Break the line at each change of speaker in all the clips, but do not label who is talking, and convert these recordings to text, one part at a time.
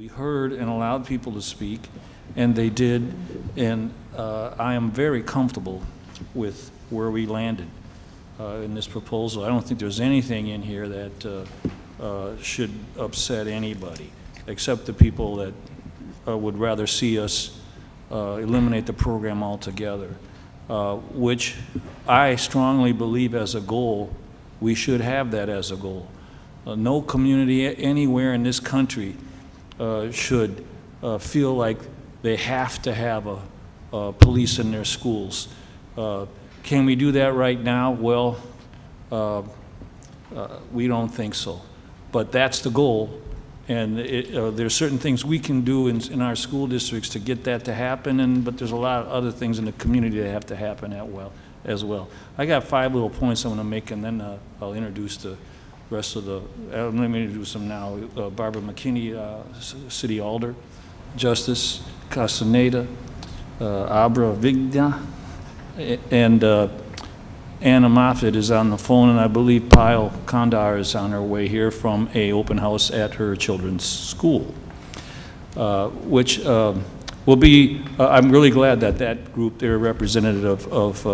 we heard and allowed people to speak, and they did, and I am very comfortable with where we landed in this proposal. I don't think there's anything in here that should upset anybody, except the people that would rather see us eliminate the program altogether, which I strongly believe as a goal, we should have that as a goal. No community anywhere in this country should feel like they have to have a police in their schools. Can we do that right now? Well, we don't think so. But that's the goal, and there's certain things we can do in our school districts to get that to happen, but there's a lot of other things in the community that have to happen as well. I got 5 little points I'm going to make, and then I'll introduce the rest of the, let me introduce them now. Barbara McKinney, City Alder, Justice Castaneda, Abra Vigna, and Anna Moffett is on the phone, and I believe Payal Kandar is on her way here from a open house at her children's school, which will be, I'm really glad that that group, they're representative of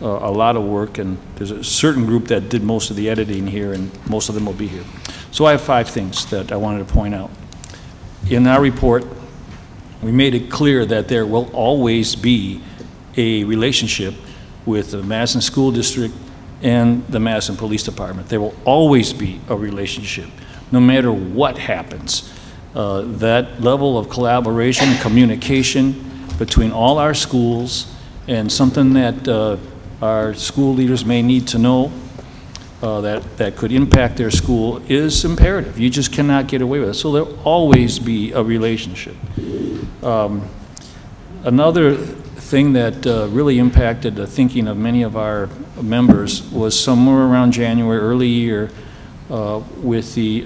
a lot of work, and there's a certain group that did most of the editing here, and most of them will be here. So I have 5 things that I wanted to point out. In our report, we made it clear that there will always be a relationship with the Madison School District and the Madison Police Department. There will always be a relationship, no matter what happens. That level of collaboration and communication between all our schools, and something that our school leaders may need to know that could impact their school, is imperative. You just cannot get away with it. So there'll always be a relationship. Another thing that really impacted the thinking of many of our members was somewhere around January, early year, with the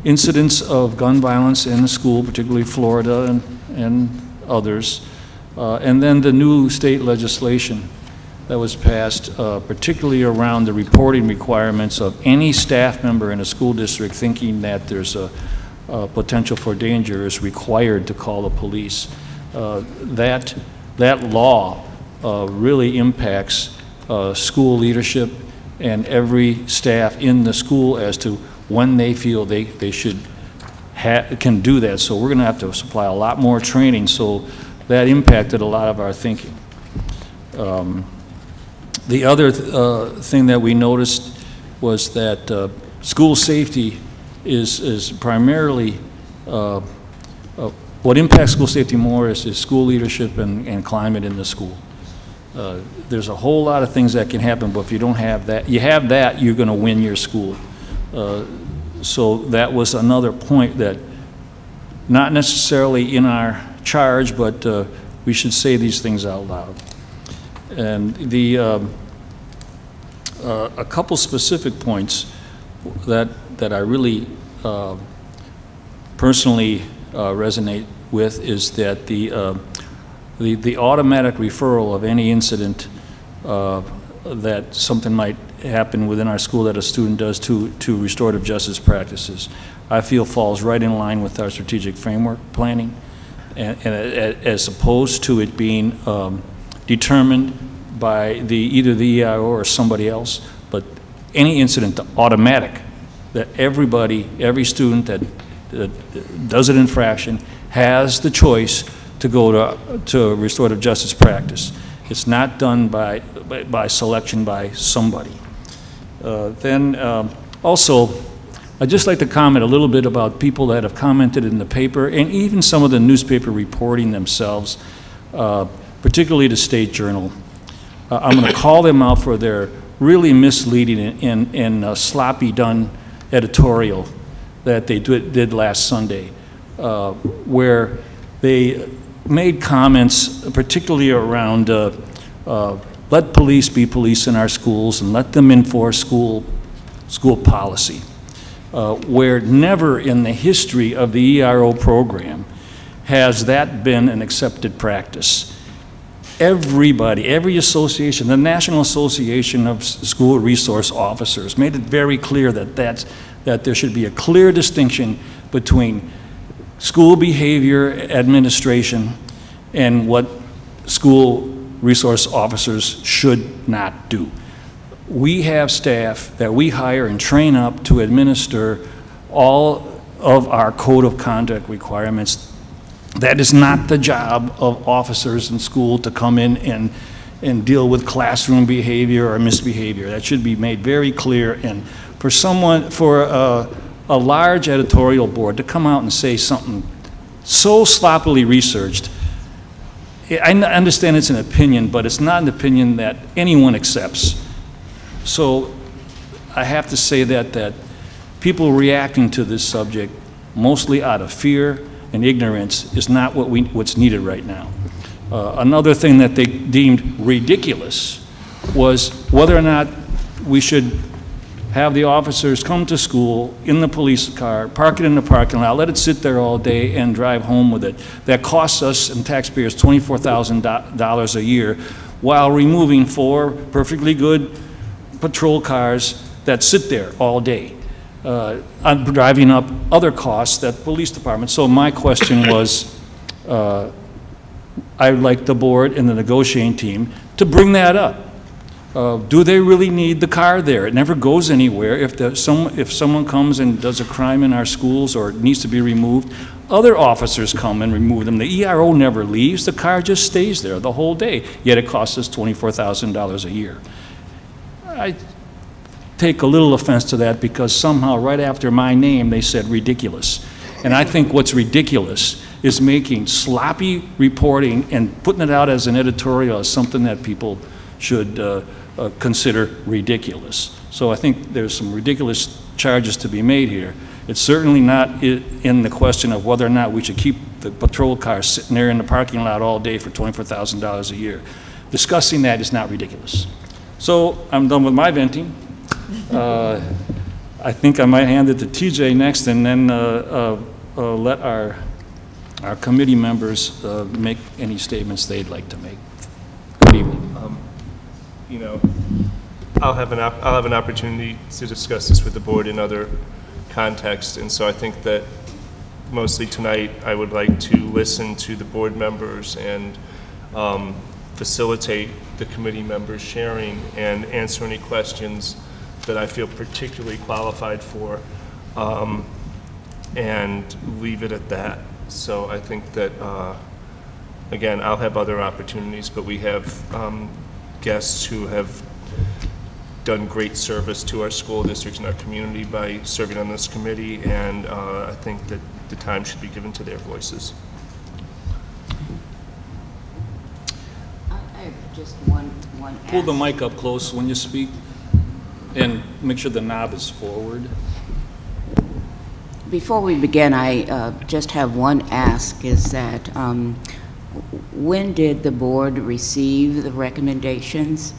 incidents of gun violence in the school, particularly Florida and others, and then the new state legislation that was passed, particularly around the reporting requirements of any staff member in a school district thinking that there's a potential for danger is required to call the police. That law really impacts school leadership and every staff in the school as to when they feel they can do that. So we're going to have to supply a lot more training, so that impacted a lot of our thinking. The other thing that we noticed was that school safety is primarily, what impacts school safety more is school leadership and climate in the school. There's a whole lot of things that can happen, but if you don't have that, you're going to win your school. So that was another point that, not necessarily in our charge, but we should say these things out loud. And the a couple specific points that I really personally resonate with is that the automatic referral of any incident that something might happen within our school that a student does to restorative justice practices, I feel falls right in line with our strategic framework planning, and as opposed to it being determined by either the EIO or somebody else, but any incident, the automatic, that every student that does an infraction has the choice to go to restorative justice practice. It's not done by selection by somebody. Also, I'd just like to comment a little bit about people that have commented in the paper, and even some of the newspaper reporting themselves, particularly the State Journal. I'm going to call them out for their really misleading and sloppy done editorial that they did last Sunday, where they made comments particularly around let police be police in our schools and let them enforce school policy, where never in the history of the ERO program has that been an accepted practice. Everybody, every association, the National Association of School Resource Officers made it very clear that there should be a clear distinction between school behavior administration and what school resource officers should not do. We have staff that we hire and train up to administer all of our code of conduct requirements. That is not the job of officers in school to come in and deal with classroom behavior or misbehavior. That should be made very clear. And for a large editorial board to come out and say something so sloppily researched, I understand it's an opinion, but it's not an opinion that anyone accepts. So I have to say that people reacting to this subject mostly out of fear and ignorance is not what's needed right now. Another thing that they deemed ridiculous was whether or not we should have the officers come to school in the police car, park it in the parking lot, let it sit there all day and drive home with it. That costs us and taxpayers $24,000 a year while removing 4 perfectly good patrol cars that sit there all day, driving up other costs that police departments. So my question was, I'd like the board and the negotiating team to bring that up. Do they really need the car there? It never goes anywhere. If someone comes and does a crime in our schools or needs to be removed, other officers come and remove them. The ERO never leaves. The car just stays there the whole day, yet it costs us $24,000 a year. I take a little offense to that because somehow right after my name they said ridiculous. And I think what's ridiculous is making sloppy reporting and putting it out as an editorial as something that people should consider ridiculous. So I think there's some ridiculous charges to be made here. It's certainly not in the question of whether or not we should keep the patrol cars sitting there in the parking lot all day for $24,000 a year. Discussing that is not ridiculous. So I'm done with my venting. I think I might hand it to TJ next and then let our committee members make any statements they'd like to make. Good evening.
You know, I'll have an opportunity to discuss this with the board in other contexts, and so I think that mostly tonight I would like to listen to the board members and facilitate the committee members sharing and answer any questions that I feel particularly qualified for, and leave it at that. So I think that, again, I'll have other opportunities, but we have guests who have done great service to our school districts and our community by serving on this committee, and I think that the time should be given to their voices.
I have just one
Pull the mic up close when you speak and make sure the knob is forward.
Before we begin, I just have one ask, is that when did the board receive the recommendations?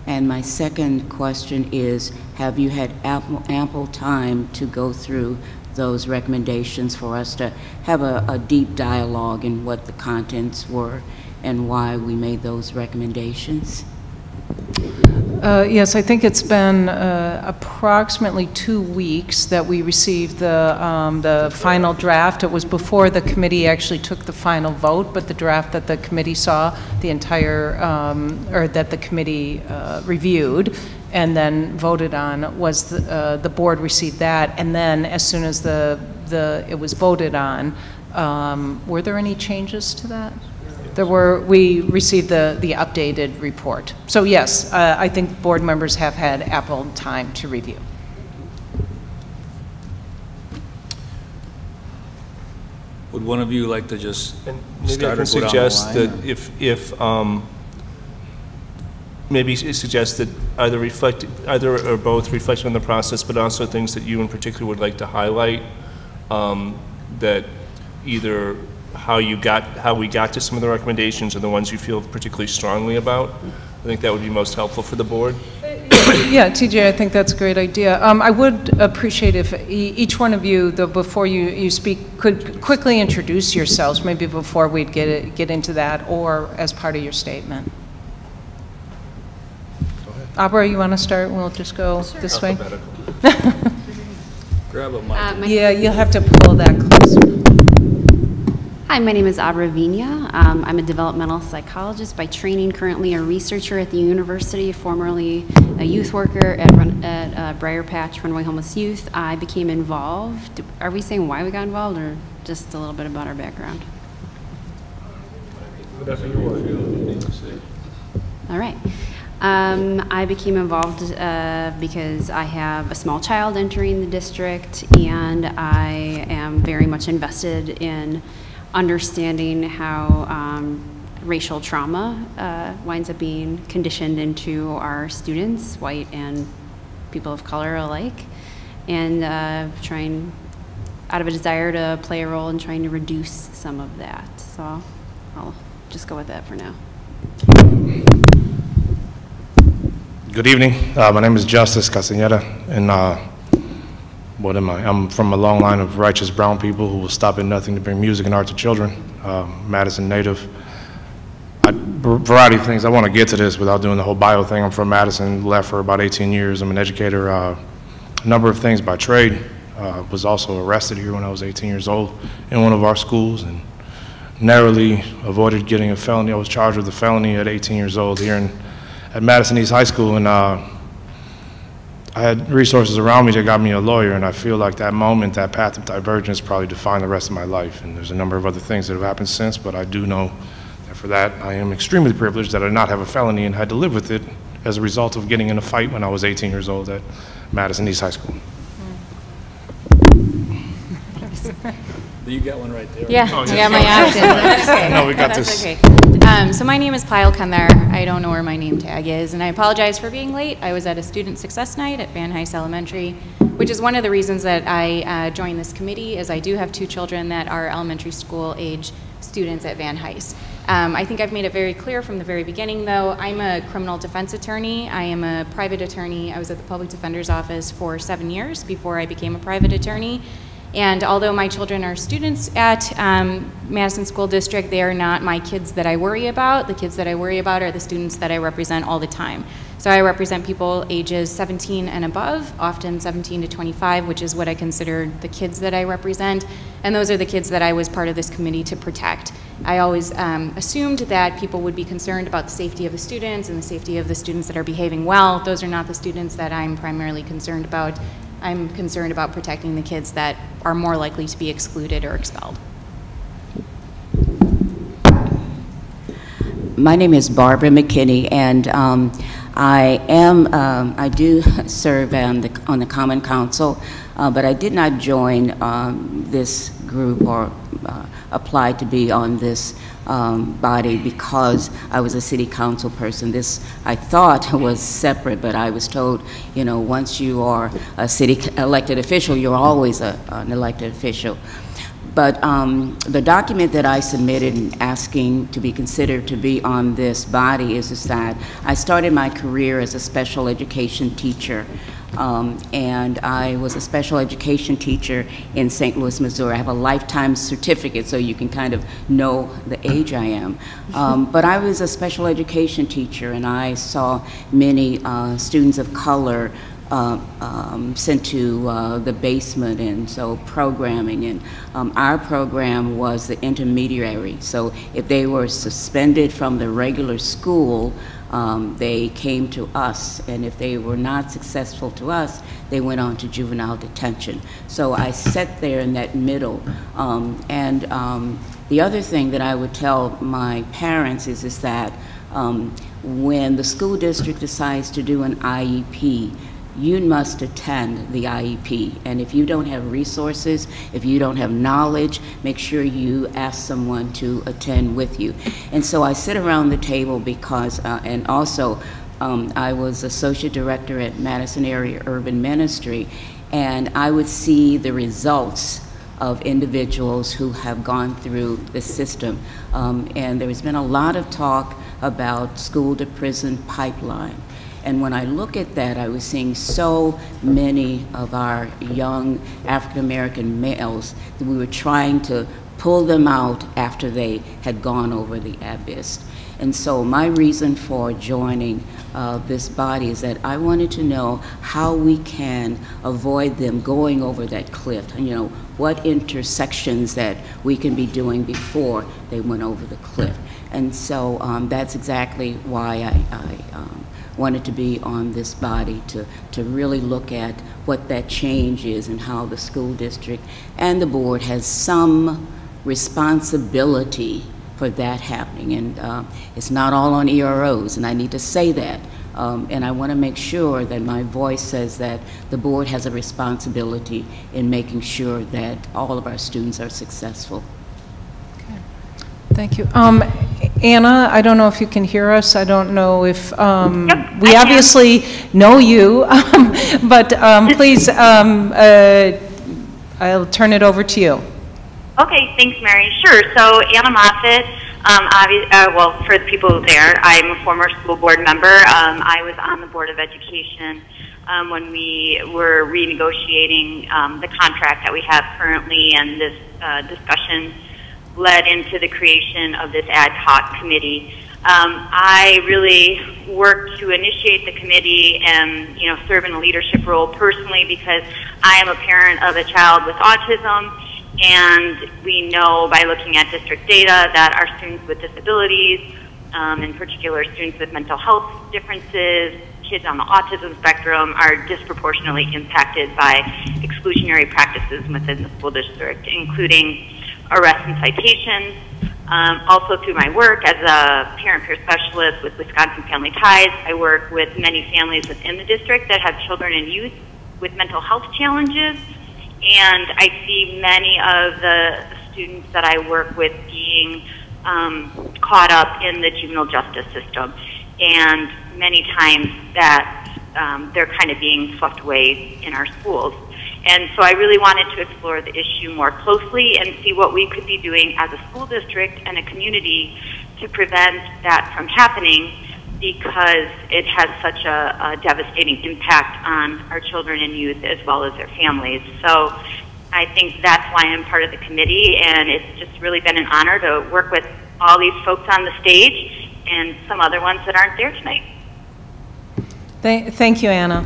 And my second question is, have you had ample time to go through those recommendations for us to have a deep dialogue in what the contents were and why we made those recommendations?
Yes, I think it's been approximately 2 weeks that we received the final draft. It was before the committee actually took the final vote, but the draft that the committee saw, the entire, or that the committee reviewed and then voted on, was the board received that. And then as soon as it was voted on, were there any changes to that? We received the updated report. So yes, I think board members have had ample time to review.
Would one of you like to just
maybe I can suggest that maybe suggest that either or both reflect on the process, but also things that you in particular would like to highlight, that either how we got to some of the recommendations or the ones you feel particularly strongly about. I think that would be most helpful for the board.
Yeah, TJ, I think that's a great idea. I would appreciate if each one of you, though, before you speak, could quickly introduce yourselves, maybe before we'd get into that, or as part of your statement.
Go ahead.
Abra, you want to start? We'll just go this way.
grab a mic?
Yeah, you'll have to pull that closer.
Hi, my name is Abra Vinia. I'm a developmental psychologist by training, currently a researcher at the university, formerly a youth worker at Briar Patch Runaway Homeless Youth. I became involved. Are we saying why we got involved, or just a little bit about our background? All right. I became involved because I have a small child entering the district, and I am very much invested in understanding how racial trauma winds up being conditioned into our students, white and people of color alike, and trying, out of a desire to play a role in trying to reduce some of that. So I'll just go with that for now.
Good evening. My name is Justice Castañeda, and what am I? I'm from a long line of righteous brown people who will stop at nothing to bring music and art to children. Madison native. Variety of things. I want to get to this without doing the whole bio thing. I'm from Madison, left for about 18 years. I'm an educator. A number of things by trade. Was also arrested here when I was 18 years old in one of our schools, and narrowly avoided getting a felony. I was charged with a felony at 18 years old here at Madison East High School, and I had resources around me that got me a lawyer, and I feel like that moment, that path of divergence probably defined the rest of my life. And there's a number of other things that have happened since, but I do know that for that, I am extremely privileged that I did not have a felony and had to live with it as a result of getting in a fight when I was 18 years old at Madison East High School.
You got one right there.
Yeah, I got my options. Okay.
No, we got
That's
this.
Okay. So my name is Pyle Kandar. I don't know where my name tag is, and I apologize for being late. I was at a student success night at Van Hise Elementary, which is one of the reasons that I joined this committee, is I do have 2 children that are elementary school age students at Van Hise. I think I've made it very clear from the very beginning, though, I'm a criminal defense attorney. I am a private attorney. I was at the Public Defender's Office for 7 years before I became a private attorney. And although my children are students at Madison School District, they are not my kids that I worry about. The kids that I worry about are the students that I represent all the time. So I represent people ages 17 and above, often 17 to 25, which is what I consider the kids that I represent. And those are the kids that I was part of this committee to protect. I always assumed that people would be concerned about the safety of the students and the safety of the students that are behaving well. Those are not the students that I'm primarily concerned about. I'm concerned about protecting the kids that are more likely to be excluded or expelled.
My name is Barbara McKinney, and I do serve on the Common Council, but I did not join this group or apply to be on this body because I was a city council person. This, I thought, was separate, but I was told, you know, once you are a city elected official, you're always an elected official. But the document that I submitted in asking to be considered to be on this body is that I started my career as a special education teacher. And I was a special education teacher in St. Louis, Missouri. I have a lifetime certificate, so you can kind of know the age I am. But I was a special education teacher, and I saw many students of color sent to the basement, and so programming, and our program was the intermediary. So if they were suspended from the regular school, they came to us, and if they were not successful to us, they went on to juvenile detention. So I sat there in that middle. The other thing that I would tell my parents is that when the school district decides to do an IEP, you must attend the IEP. And if you don't have resources, if you don't have knowledge, make sure you ask someone to attend with you. And so I sit around the table because, and also I was associate director at Madison Area Urban Ministry, and I would see the results of individuals who have gone through the system. And there's been a lot of talk about school to prison pipeline. And when I look at that, I was seeing so many of our young African-American males that we were trying to pull them out after they had gone over the abyss. And so my reason for joining this body is that I wanted to know how we can avoid them going over that cliff. You know, what intersections that we can be doing before they went over the cliff. And so that's exactly why I wanted to be on this body, to really look at what that change is and how the school district and the board has some responsibility for that happening. And it's not all on EROs, and I need to say that. And I want to make sure that my voice says that the board has a responsibility in making sure that all of our students are successful.
Thank you. Anna, I don't know if you can hear us. I don't know if,
Yep,
we obviously know you, but please, I'll turn it over to you.
Okay, thanks, Mary. Sure. So Anna Moffitt, well, for the people there, I'm a former school board member. I was on the Board of Education when we were renegotiating the contract that we have currently, and this discussion led into the creation of this ad hoc committee. I really worked to initiate the committee and, you know, serve in a leadership role personally because I am a parent of a child with autism, and we know by looking at district data that our students with disabilities, in particular students with mental health differences, kids on the autism spectrum, are disproportionately impacted by exclusionary practices within the school district, including arrests and citations. Also through my work as a parent-peer specialist with Wisconsin Family Ties, I work with many families within the district that have children and youth with mental health challenges, and I see many of the students that I work with being caught up in the juvenile justice system, and many times that they're kind of being swept away in our schools. And so I really wanted to explore the issue more closely and see what we could be doing as a school district and a community to prevent that from happening, because it has such a devastating impact on our children and youth as well as their families. So I think that's why I'm part of the committee, and it's just really been an honor to work with all these folks on the stage and some other ones that aren't there tonight.
Thank you, Anna.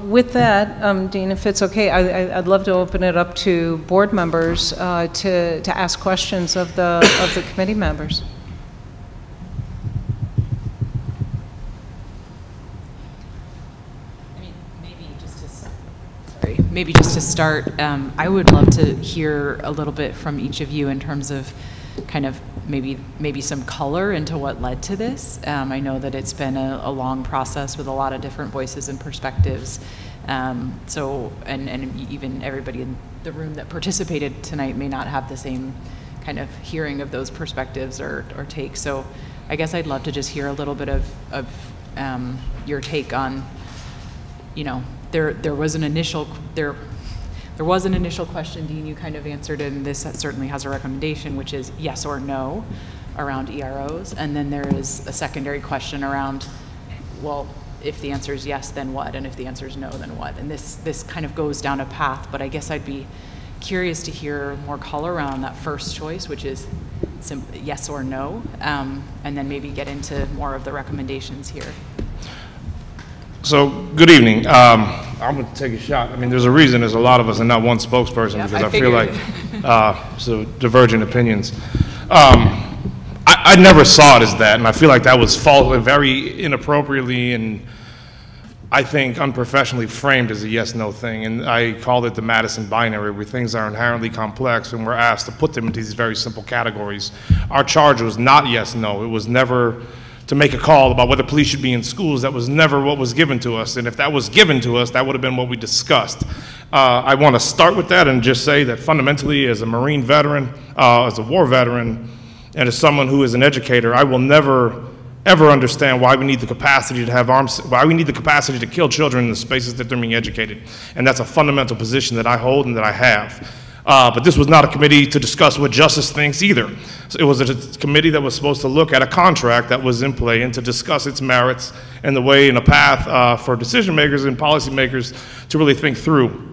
With that, Dean, if it's okay, I'd love to open it up to board members to ask questions of the committee members.
Maybe just to start, I would love to hear a little bit from each of you in terms of kind of maybe some color into what led to this. I know that it's been a long process with a lot of different voices and perspectives. So, and even everybody in the room that participated tonight may not have the same kind of hearing of those perspectives or takes. So I guess I'd love to just hear a little bit of your take on, you know, there was an initial question, Dean, you kind of answered it, and this certainly has a recommendation, which is yes or no around EROs. And then there is a secondary question around, well, if the answer is yes, then what? And if the answer is no, then what? And this kind of goes down a path, but I guess I'd be curious to hear more color around that first choice, which is yes or no, and then maybe get into more of the recommendations here.
So, good evening. I'm going to take a shot. I mean, there's a reason there's a lot of us and not one spokesperson,
yep,
because I feel like so divergent opinions. I never saw it as that, and I feel like that was very inappropriately and I think unprofessionally framed as a yes-no thing. And I called it the Madison binary, where things are inherently complex and we're asked to put them into these very simple categories. Our charge was not yes-no. It was never to make a call about whether police should be in schools. That was never what was given to us. And if that was given to us, that would have been what we discussed. I want to start with that and just say that fundamentally, as a Marine veteran, as a war veteran, and as someone who is an educator, I will never, ever understand why we need the capacity to have arms, why we need the capacity to kill children in the spaces that they're being educated. And that's a fundamental position that I hold and that I have. But this was not a committee to discuss what justice thinks either. So it was a committee that was supposed to look at a contract that was in play and to discuss its merits and the way and a path for decision makers and policymakers to really think through.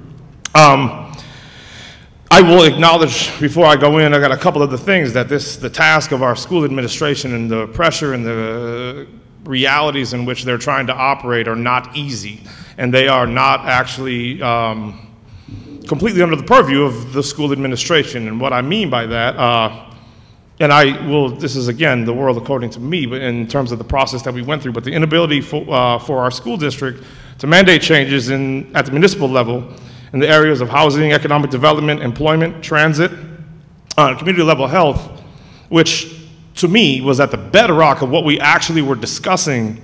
I will acknowledge before I go in, I got a couple of the things that the task of our school administration and the pressure and the realities in which they're trying to operate are not easy, and they are not actually completely under the purview of the school administration. And what I mean by that, and this is again the world according to me, but in terms of the process that we went through, but the inability for our school district to mandate changes at the municipal level in the areas of housing, economic development, employment, transit, community level health, which to me was at the bedrock of what we actually were discussing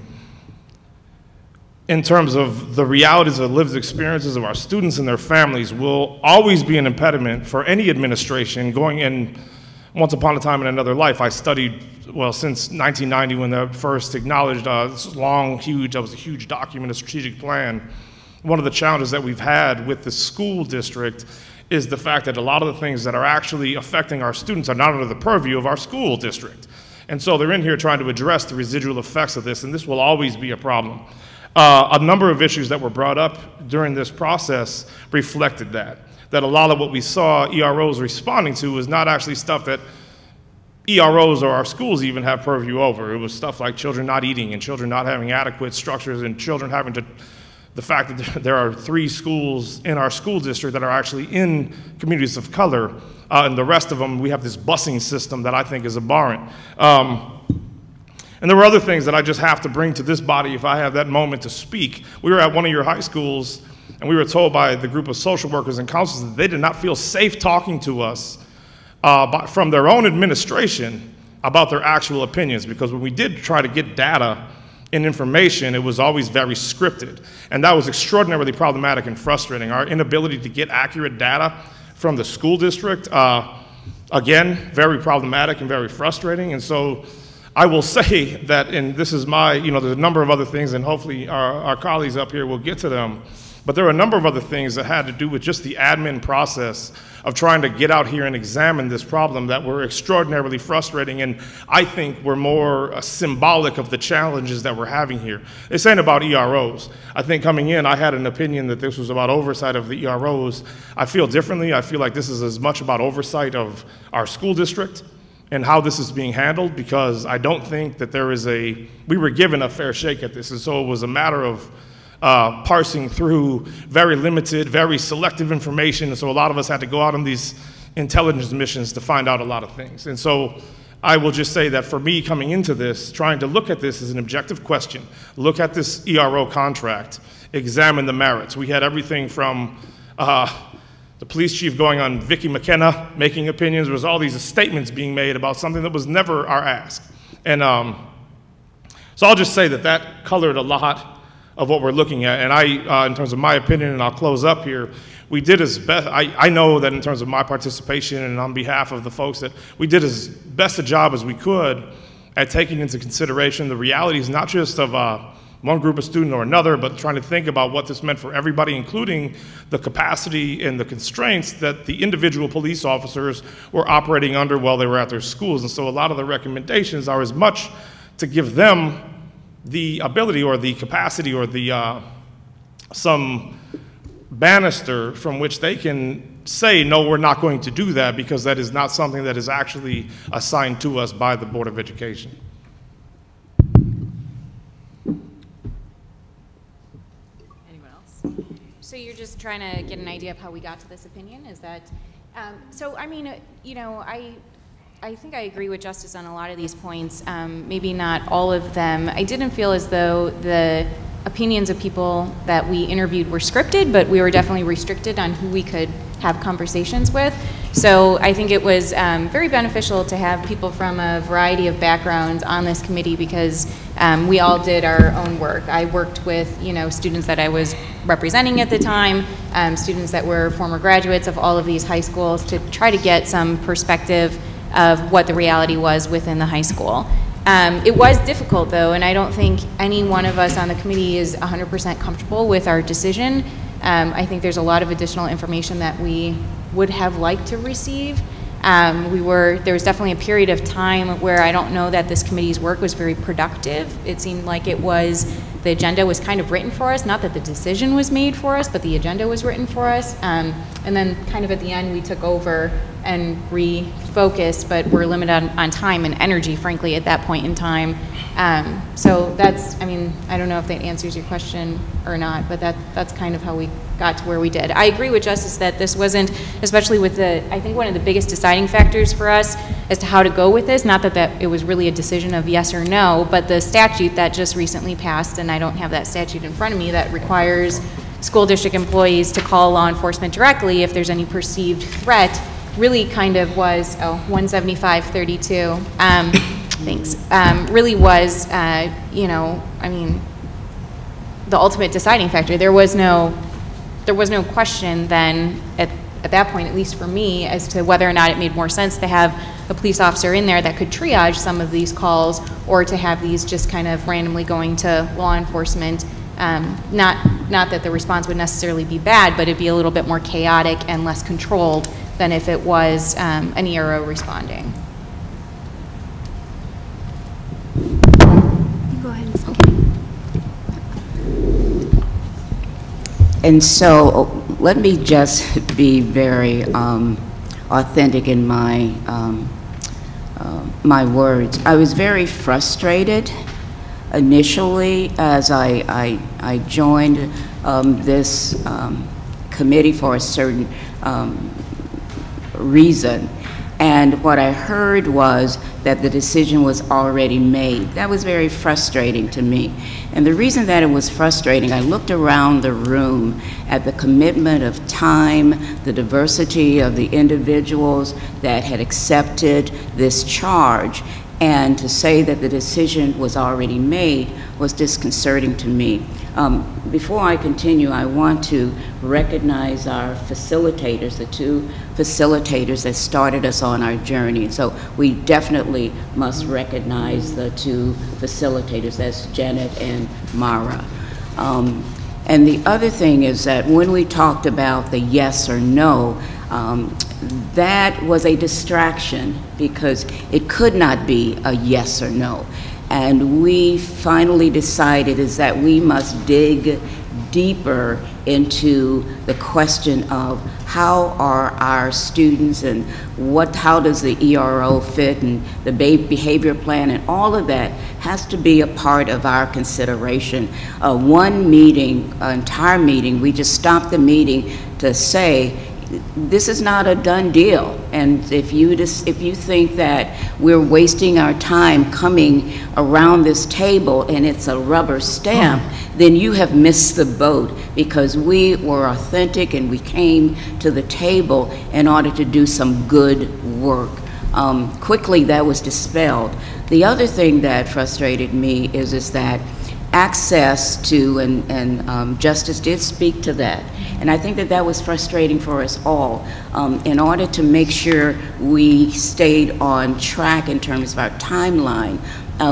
in terms of the realities of the lived experiences of our students and their families, will always be an impediment for any administration going in. Once upon a time in another life, I studied, well, since 1990 when they first acknowledged this long, huge, that was a huge document, a strategic plan. One of the challenges that we've had with the school district is the fact that a lot of the things that are actually affecting our students are not under the purview of our school district. And so they're in here trying to address the residual effects of this, and this will always be a problem. A number of issues that were brought up during this process reflected that a lot of what we saw EROs responding to was not actually stuff that EROs or our schools even have purview over. It was stuff like children not eating and children not having adequate structures and children having to, the fact that there are 3 schools in our school district that are actually in communities of color, and the rest of them, we have this busing system that I think is abhorrent. And there were other things that I just have to bring to this body if I have that moment to speak. We were at one of your high schools, and we were told by the group of social workers and counselors that they did not feel safe talking to us from their own administration about their actual opinions, because when we did try to get data and information, it was always very scripted. And that was extraordinarily problematic and frustrating. Our inability to get accurate data from the school district, again, very problematic and very frustrating. And so I will say that, and this is my, there's a number of other things, and hopefully our colleagues up here will get to them, but there are a number of other things that had to do with just the admin process of trying to get out here and examine this problem that were extraordinarily frustrating, and I think were more symbolic of the challenges that we're having here. This ain't about EROs. I think coming in, I had an opinion that this was about oversight of the EROs. I feel differently. I feel like this is as much about oversight of our school district and how this is being handled, because I don't think that we were given a fair shake at this, and so it was a matter of parsing through very limited, very selective information, and so a lot of us had to go out on these intelligence missions to find out a lot of things. And so I will just say that for me coming into this, trying to look at this as an objective question, look at this ERO contract, examine the merits. We had everything from the police chief going on Vicky McKenna, making opinions. There was all these statements being made about something that was never our ask. And so I'll just say that colored a lot of what we're looking at. And I, in terms of my opinion, and I'll close up here, we did as best, I know that in terms of my participation and on behalf of the folks, that we did as best a job as we could at taking into consideration the realities, not just of one group of student or another, but trying to think about what this meant for everybody, including the capacity and the constraints that the individual police officers were operating under while they were at their schools. And so a lot of the recommendations are as much to give them the ability or the capacity or the some banister from which they can say, no, we're not going to do that, because that is not something that is actually assigned to us by the Board of Education.
Anyone else? So you're just trying to get an idea of how we got to this opinion? Is that, so I mean, I think I agree with Justice on a lot of these points, maybe not all of them. I didn't feel as though the opinions of people that we interviewed were scripted, but we were definitely restricted on who we could have conversations with. So I think it was very beneficial to have people from a variety of backgrounds on this committee, because we all did our own work. I worked with students that I was representing at the time, students that were former graduates of all of these high schools, to try to get some perspective of what the reality was within the high school. It was difficult though, and I don't think any one of us on the committee is 100% comfortable with our decision. I think there's a lot of additional information that we would have liked to receive. There was definitely a period of time where I don't know that this committee's work was very productive. It seemed like the agenda was kind of written for us, not that the decision was made for us, but the agenda was written for us. And then kind of at the end, we took over and refocused, but we're limited on time and energy, frankly, at that point in time. So that's, I mean, I don't know if that answers your question or not, but that's kind of how we got to where we did. I agree with Justice that this wasn't, especially with I think one of the biggest deciding factors for us as to how to go with this, not that it was really a decision of yes or no, but the statute that just recently passed, and I don't have that statute in front of me, that requires school district employees to call law enforcement directly if there's any perceived threat, really kind of was, 17532, thanks, really was, you know, I mean, the ultimate deciding factor. There was no question then at that point, at least for me, as to whether or not it made more sense to have a police officer in there that could triage some of these calls, or to have these just kind of randomly going to law enforcement. Not that the response would necessarily be bad, but it'd be a little bit more chaotic and less controlled than if it was an ERO responding.
Go ahead, Ms.
And so let me just be very authentic in my my words. I was very frustrated initially as I joined this committee for a certain reason. And what I heard was that the decision was already made. That was very frustrating to me. And the reason that it was frustrating, I looked around the room at the commitment of time, the diversity of the individuals that had accepted this charge, and to say that the decision was already made was disconcerting to me. Before I continue, I want to recognize our facilitators, the two facilitators that started us on our journey. So we definitely must recognize the two facilitators, that's Janet and Mara. And the other thing is that when we talked about the yes or no, that was a distraction because it could not be a yes or no. And we finally decided is that we must dig deeper into the question of how are our students and how does the ERO fit and the behavior plan, and all of that has to be a part of our consideration. One meeting, entire meeting, we just stopped the meeting to say, this is not a done deal, and if you think that we're wasting our time coming around this table and it's a rubber stamp, then you have missed the boat, because we were authentic and we came to the table in order to do some good work. Quickly that was dispelled. The other thing that frustrated me is that access to, and Justice did speak to that, and I think that that was frustrating for us all. In order to make sure we stayed on track in terms of our timeline,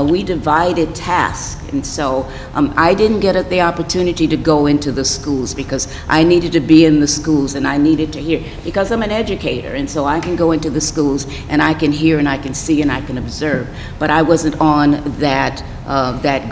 we divided tasks. And so I didn't get the opportunity to go into the schools because I needed to be in the schools and I needed to hear, because I'm an educator, and so I can go into the schools and I can hear and I can see and I can observe, but I wasn't on that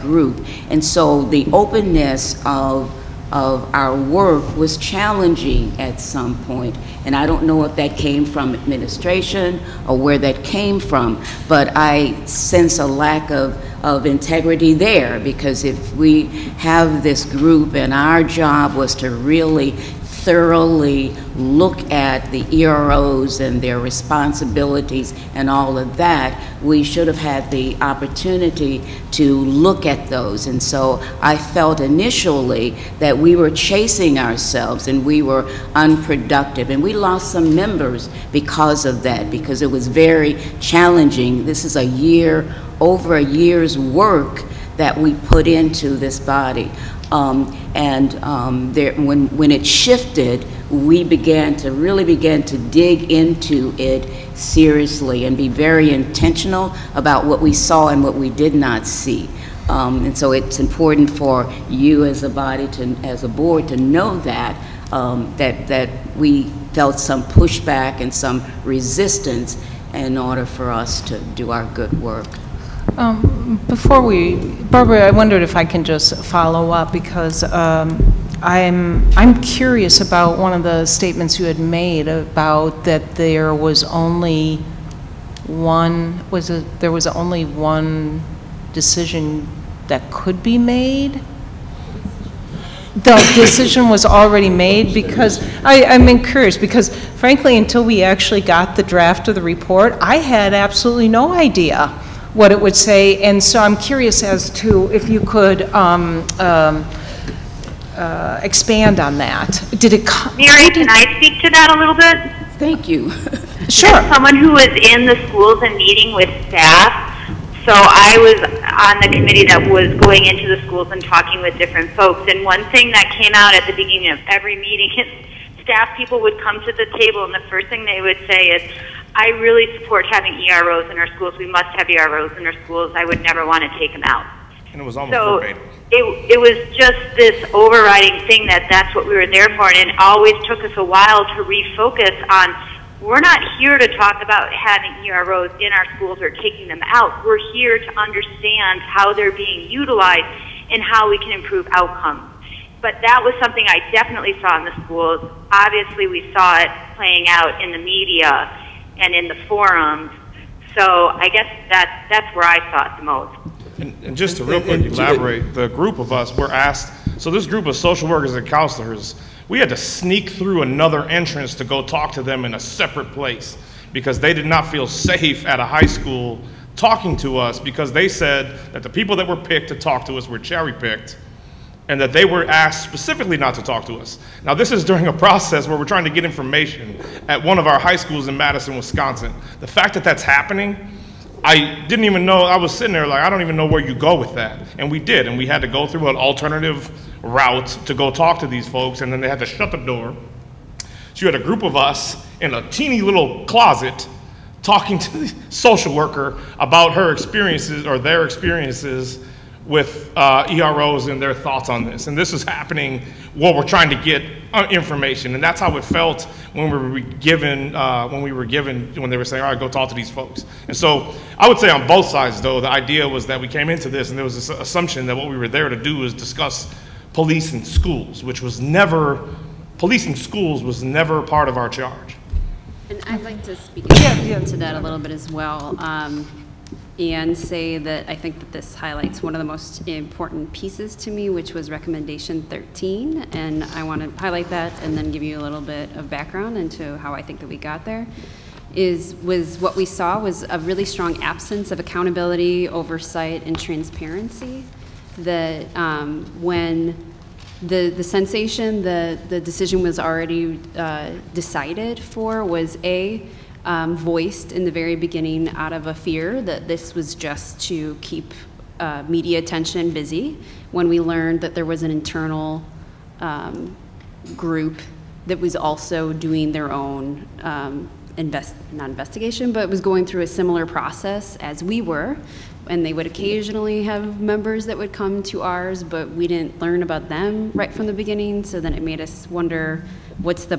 group. And so the openness of our work was challenging at some point, and I don't know if that came from administration or where that came from, but I sense a lack of integrity there, because if we have this group and our job was to really thoroughly look at the EROs and their responsibilities and all of that, we should have had the opportunity to look at those. And so I felt initially that we were chasing ourselves and we were unproductive, and we lost some members because of that, because it was very challenging. This is over a year's work that we put into this body. When it shifted, we really began to dig into it seriously and be very intentional about what we saw and what we did not see. And so it's important for you as a body, as a board, to know that that we felt some pushback and some resistance in order for us to do our good work.
Barbara, I wondered if I can just follow up, because I'm curious about one of the statements you had made about that there was only one, there was only one decision that could be made? The decision was already made? Because I'm curious, because frankly, until we actually got the draft of the report, I had absolutely no idea what it would say, and so I'm curious as to if you could expand on that. Did it come?
Mary, can I speak to that a little bit?
Thank you.
Sure.
As someone who was in the schools and meeting with staff, so I was on the committee that was going into the schools and talking with different folks, and one thing that came out at the beginning of every meeting is staff people would come to the table, and the first thing they would say is, I really support having EROs in our schools. We must have EROs in our schools. I would never want to take them out.
And it was almost verbatim.
It was just this overriding thing that's what we were there for, and it always took us a while to refocus on, we're not here to talk about having EROs in our schools or taking them out. We're here to understand how they're being utilized and how we can improve outcomes. But that was something I definitely saw in the schools. Obviously, we saw it playing out in the media and in the forums. So I guess that's where I saw it the most.
And just to real quick elaborate, the group of us were asked, so this group of social workers and counselors, we had to sneak through another entrance to go talk to them in a separate place because they did not feel safe at a high school talking to us, because they said that the people that were picked to talk to us were cherry-picked and that they were asked specifically not to talk to us. Now, this is during a process where we're trying to get information at one of our high schools in Madison, Wisconsin. The fact that that's happening, I didn't even know. I was sitting there like, I don't even know where you go with that. And we did, and we had to go through an alternative route to go talk to these folks, and then they had to shut the door. So you had a group of us in a teeny little closet talking to the social worker about her experiences or their experiences with EROs and their thoughts on this. And this is happening while we're trying to get information. And that's how it felt when we were given, when they were saying, all right, go talk to these folks. And so I would say on both sides, though, the idea was that we came into this and there was this assumption that what we were there to do was discuss police and schools, which was never, police and schools was never part of our charge.
And I'd like to speak to that a little bit as well. And say that I think that this highlights one of the most important pieces to me, which was recommendation 13, and I want to highlight that and then give you a little bit of background into how I think that we got there. Was what we saw was a really strong absence of accountability, oversight, and transparency. That when the sensation, the decision was already decided for was voiced in the very beginning out of a fear that this was just to keep media attention busy, when we learned that there was an internal group that was also doing their own not investigation, but was going through a similar process as we were. And they would occasionally have members that would come to ours, but we didn't learn about them right from the beginning. So then it made us wonder, what's the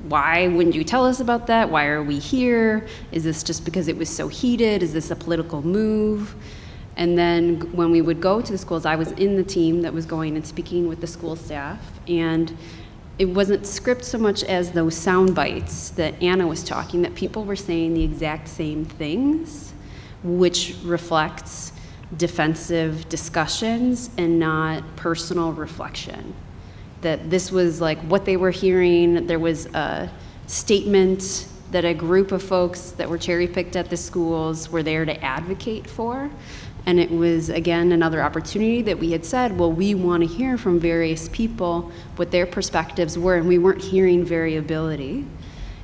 why wouldn't you tell us about that? Why are we here? Is this just because it was so heated? Is this a political move? And then when we would go to the schools, I was in the team that was going and speaking with the school staff, and it wasn't script so much as those sound bites that Anna was talking, that people were saying the exact same things, which reflects defensive discussions and not personal reflection. That this was like what they were hearing. There was a statement that a group of folks that were cherry-picked at the schools were there to advocate for. And it was, again, another opportunity that we had said, well, we want to hear from various people what their perspectives were, and we weren't hearing variability.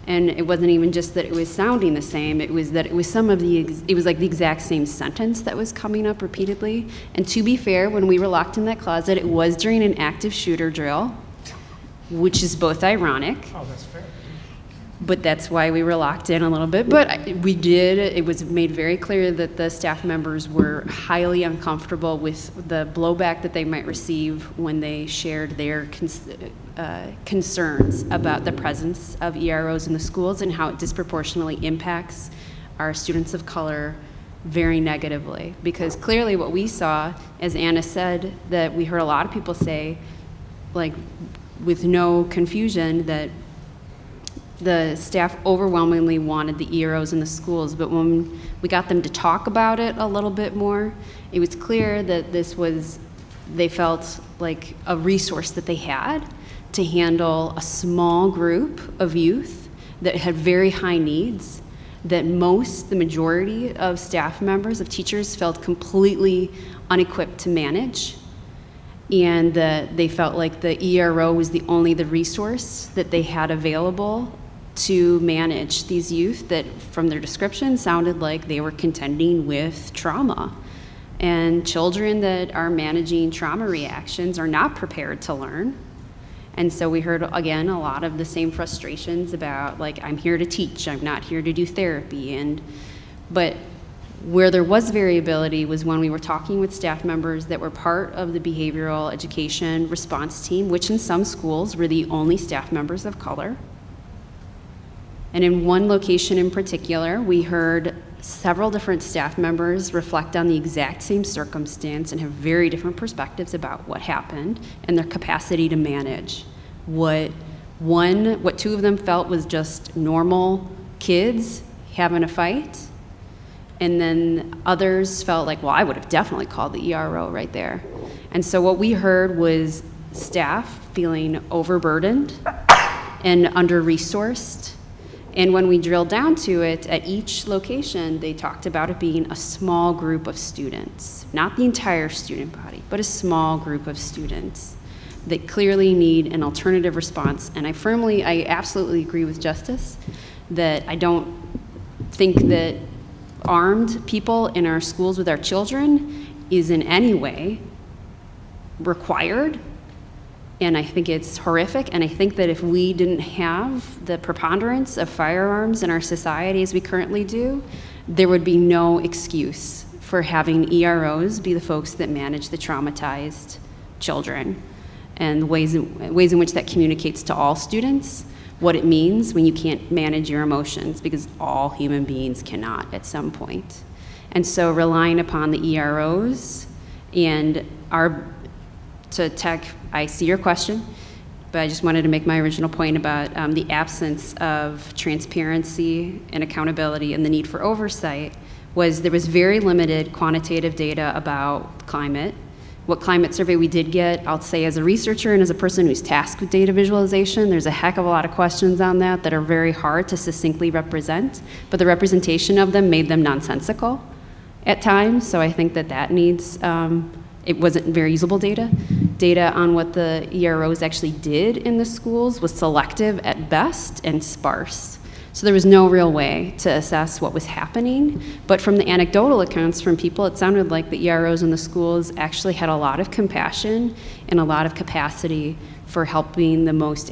And it wasn't even just that it was sounding the same, it was that it was some of the, it was like the exact same sentence that was coming up repeatedly. And to be fair, when we were locked in that closet, it was during an active shooter drill, which is both ironic.
Oh, that's fair.
but that's why we were locked in a little bit. But it was made very clear that the staff members were highly uncomfortable with the blowback that they might receive when they shared their concerns about the presence of EROs in the schools and how it disproportionately impacts our students of color very negatively. Because clearly what we saw, as Anna said, that we heard a lot of people say, like, with no confusion, that the staff overwhelmingly wanted the EROs in the schools, but when we got them to talk about it a little bit more, it was clear that they felt like a resource that they had to handle a small group of youth that had very high needs, that the majority of staff members, of teachers, felt completely unequipped to manage, and that they felt like the ERO was the resource that they had available to manage these youth that, from their description, sounded like they were contending with trauma. And children that are managing trauma reactions are not prepared to learn. And so we heard, again, a lot of the same frustrations about, like, I'm here to teach, I'm not here to do therapy. But where there was variability was when we were talking with staff members that were part of the behavioral education response team, which in some schools were the only staff members of color. And in one location in particular, we heard several different staff members reflect on the exact same circumstance and have very different perspectives about what happened and their capacity to manage. What two of them felt was just normal kids having a fight, and then others felt like, well, I would have definitely called the ERO right there. And so what we heard was staff feeling overburdened and under-resourced. And when we drilled down to it, at each location, they talked about it being a small group of students, not the entire student body, but a small group of students that clearly need an alternative response. And I absolutely agree with Justice that I don't think that armed people in our schools with our children is in any way required. And I think it's horrific, and I think that if we didn't have the preponderance of firearms in our society as we currently do, there would be no excuse for having EROs be the folks that manage the traumatized children, and ways in which that communicates to all students what it means when you can't manage your emotions, because all human beings cannot at some point. And so relying upon the EROs and I see your question, but I just wanted to make my original point about the absence of transparency and accountability and the need for oversight. There was very limited quantitative data about climate. What climate survey we did get, I'll say as a researcher and as a person who's tasked with data visualization, there's a heck of a lot of questions on that are very hard to succinctly represent, but the representation of them made them nonsensical at times, so I think that needs, it wasn't very usable data. Data on what the EROs actually did in the schools was selective at best and sparse. So there was no real way to assess what was happening. But from the anecdotal accounts from people, it sounded like the EROs in the schools actually had a lot of compassion and a lot of capacity for helping the most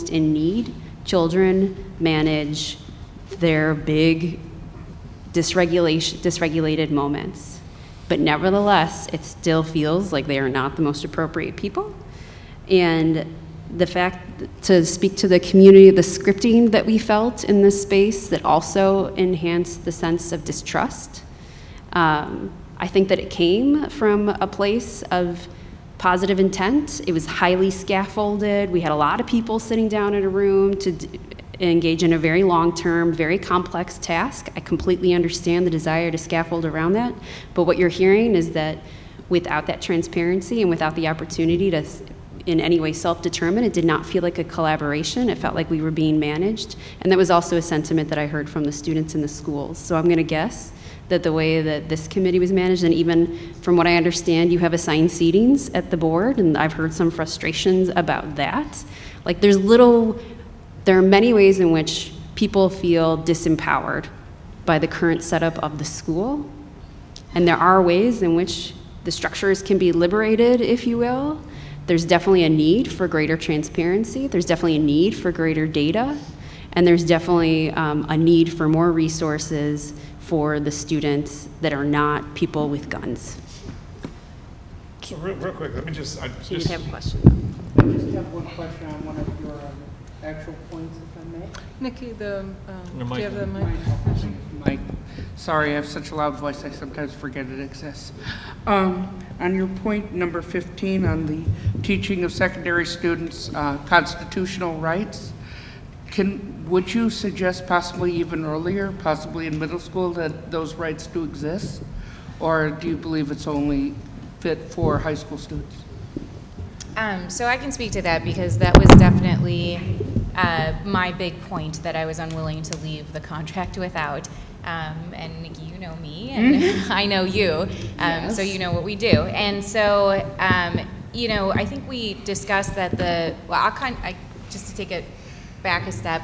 in need children manage their big dysregulated moments. But nevertheless, it still feels like they are not the most appropriate people. And the fact, to speak to the community, the scripting that we felt in this space that also enhanced the sense of distrust, I think that it came from a place of positive intent. It was highly scaffolded. We had a lot of people sitting down in a room to engage in a very long-term, very complex task. I completely understand the desire to scaffold around that, but what you're hearing is that without that transparency and without the opportunity to in any way self-determine, it did not feel like a collaboration. It felt like we were being managed, and that was also a sentiment that I heard from the students in the schools. So I'm gonna guess that the way that this committee was managed, and even from what I understand, you have assigned seatings at the board, and I've heard some frustrations about that. Like there are many ways in which people feel disempowered by the current setup of the school, and there are ways in which the structures can be liberated, if you will. There's definitely a need for greater transparency. There's definitely a need for greater data. And there's definitely a need for more resources for the students that are not people with guns.
So real quick, let me just.
She did have a question.
I just have one question on one of your actual points, if I may.
Nikki, do you
mic.
have the mic?
Mike, sorry, I have such a loud voice, I sometimes forget it exists. On your point number 15 on the teaching of secondary students constitutional rights, would you suggest possibly even earlier, possibly in middle school, that those rights do exist? Or do you believe it's only fit for high school students?
So I can speak to that because that was definitely my big point that I was unwilling to leave the contract without. And Nikki, you know me, and I know you, so you know what we do. And so, you know, I think we discussed that just to take it back a step,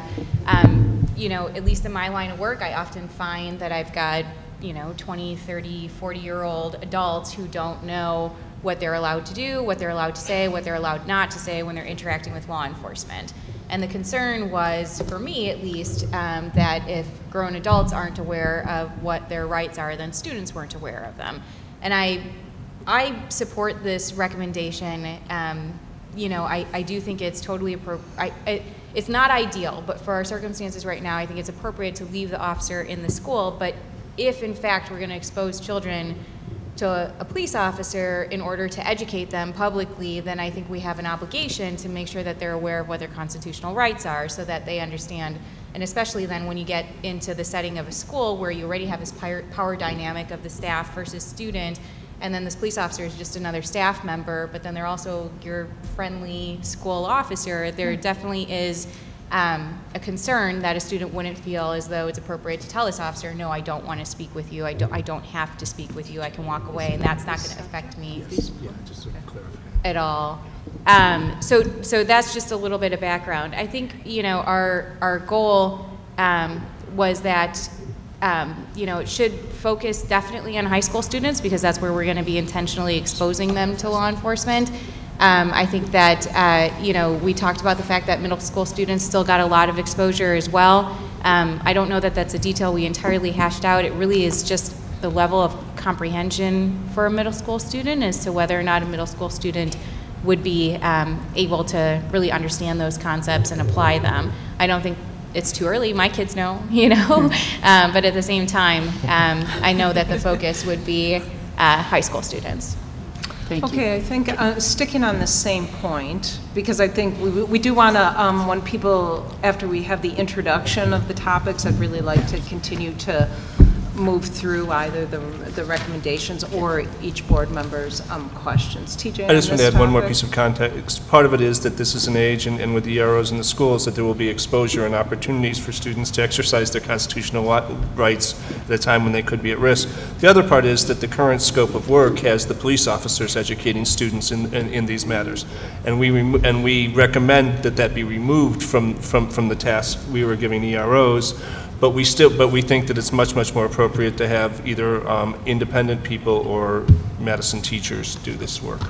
you know, at least in my line of work, I often find that I've got, you know, 20, 30, 40-year-old adults who don't know what they're allowed to do, what they're allowed to say, what they're allowed not to say when they're interacting with law enforcement. And the concern was, for me at least, that if grown adults aren't aware of what their rights are, then students weren't aware of them. And I support this recommendation. You know, I do think it's totally appropriate. It's not ideal, but for our circumstances right now, I think it's appropriate to leave the officer in the school. But if, in fact, we're going to expose children to a police officer in order to educate them publicly, then I think we have an obligation to make sure that they're aware of what their constitutional rights are so that they understand, and especially then when you get into the setting of a school where you already have this power dynamic of the staff versus student, and then this police officer is just another staff member, but then they're also your friendly school officer, there definitely is a concern that a student wouldn't feel as though it's appropriate to tell this officer, no, I don't want to speak with you, I don't have to speak with you, I can walk away, and that's not going to affect me at all. So that's just a little bit of background. I think, you know, our goal was that you know, it should focus definitely on high school students because that's where we're going to be intentionally exposing them to law enforcement. I think that, you know, we talked about the fact that middle school students still got a lot of exposure as well. I don't know that that's a detail we entirely hashed out. It really is just the level of comprehension for a middle school student as to whether or not a middle school student would be able to really understand those concepts and apply them. I don't think it's too early. My kids know, you know, but at the same time, I know that the focus would be high school students.
Okay, I think sticking on the same point, because I think we do want to, when people, after we have the introduction of the topics, I'd really like to continue to move through either the recommendations or each board member's questions. TJ,
I just want to add one more piece of context. Part of it is that this is an age, and with the EROs in the schools, that there will be exposure and opportunities for students to exercise their constitutional rights at a time when they could be at risk. The other part is that the current scope of work has the police officers educating students in these matters, and we recommend that be removed from the task we were giving EROs. But we think that it's much more appropriate to have either independent people or Madison teachers do this work.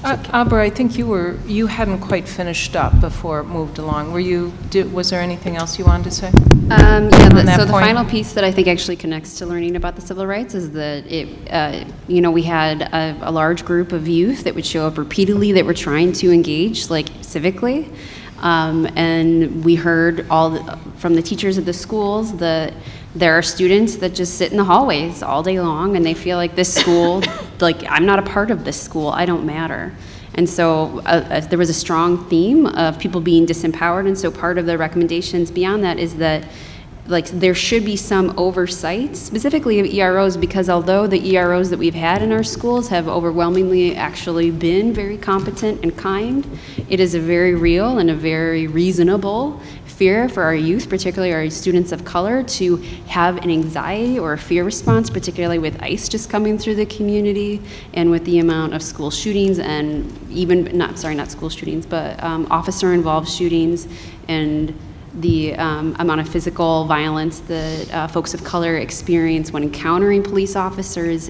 Abra, I think you hadn't quite finished up before it moved along. Was there anything else you wanted to say?
Yeah, so the final piece that I think actually connects to learning about the civil rights is that you know, we had a large group of youth that would show up repeatedly that were trying to engage, like, civically. And we heard from the teachers of the schools that there are students that just sit in the hallways all day long and they feel like this school, like, I'm not a part of this school, I don't matter. And so there was a strong theme of people being disempowered, and so part of the recommendations beyond that is that, like, there should be some oversight, specifically of EROs, because although the EROs that we've had in our schools have overwhelmingly actually been very competent and kind, it is a very real and a very reasonable fear for our youth, particularly our students of color, to have an anxiety or a fear response, particularly with ICE just coming through the community and with the amount of school shootings and even, not school shootings, but officer-involved shootings and the amount of physical violence that folks of color experience when encountering police officers.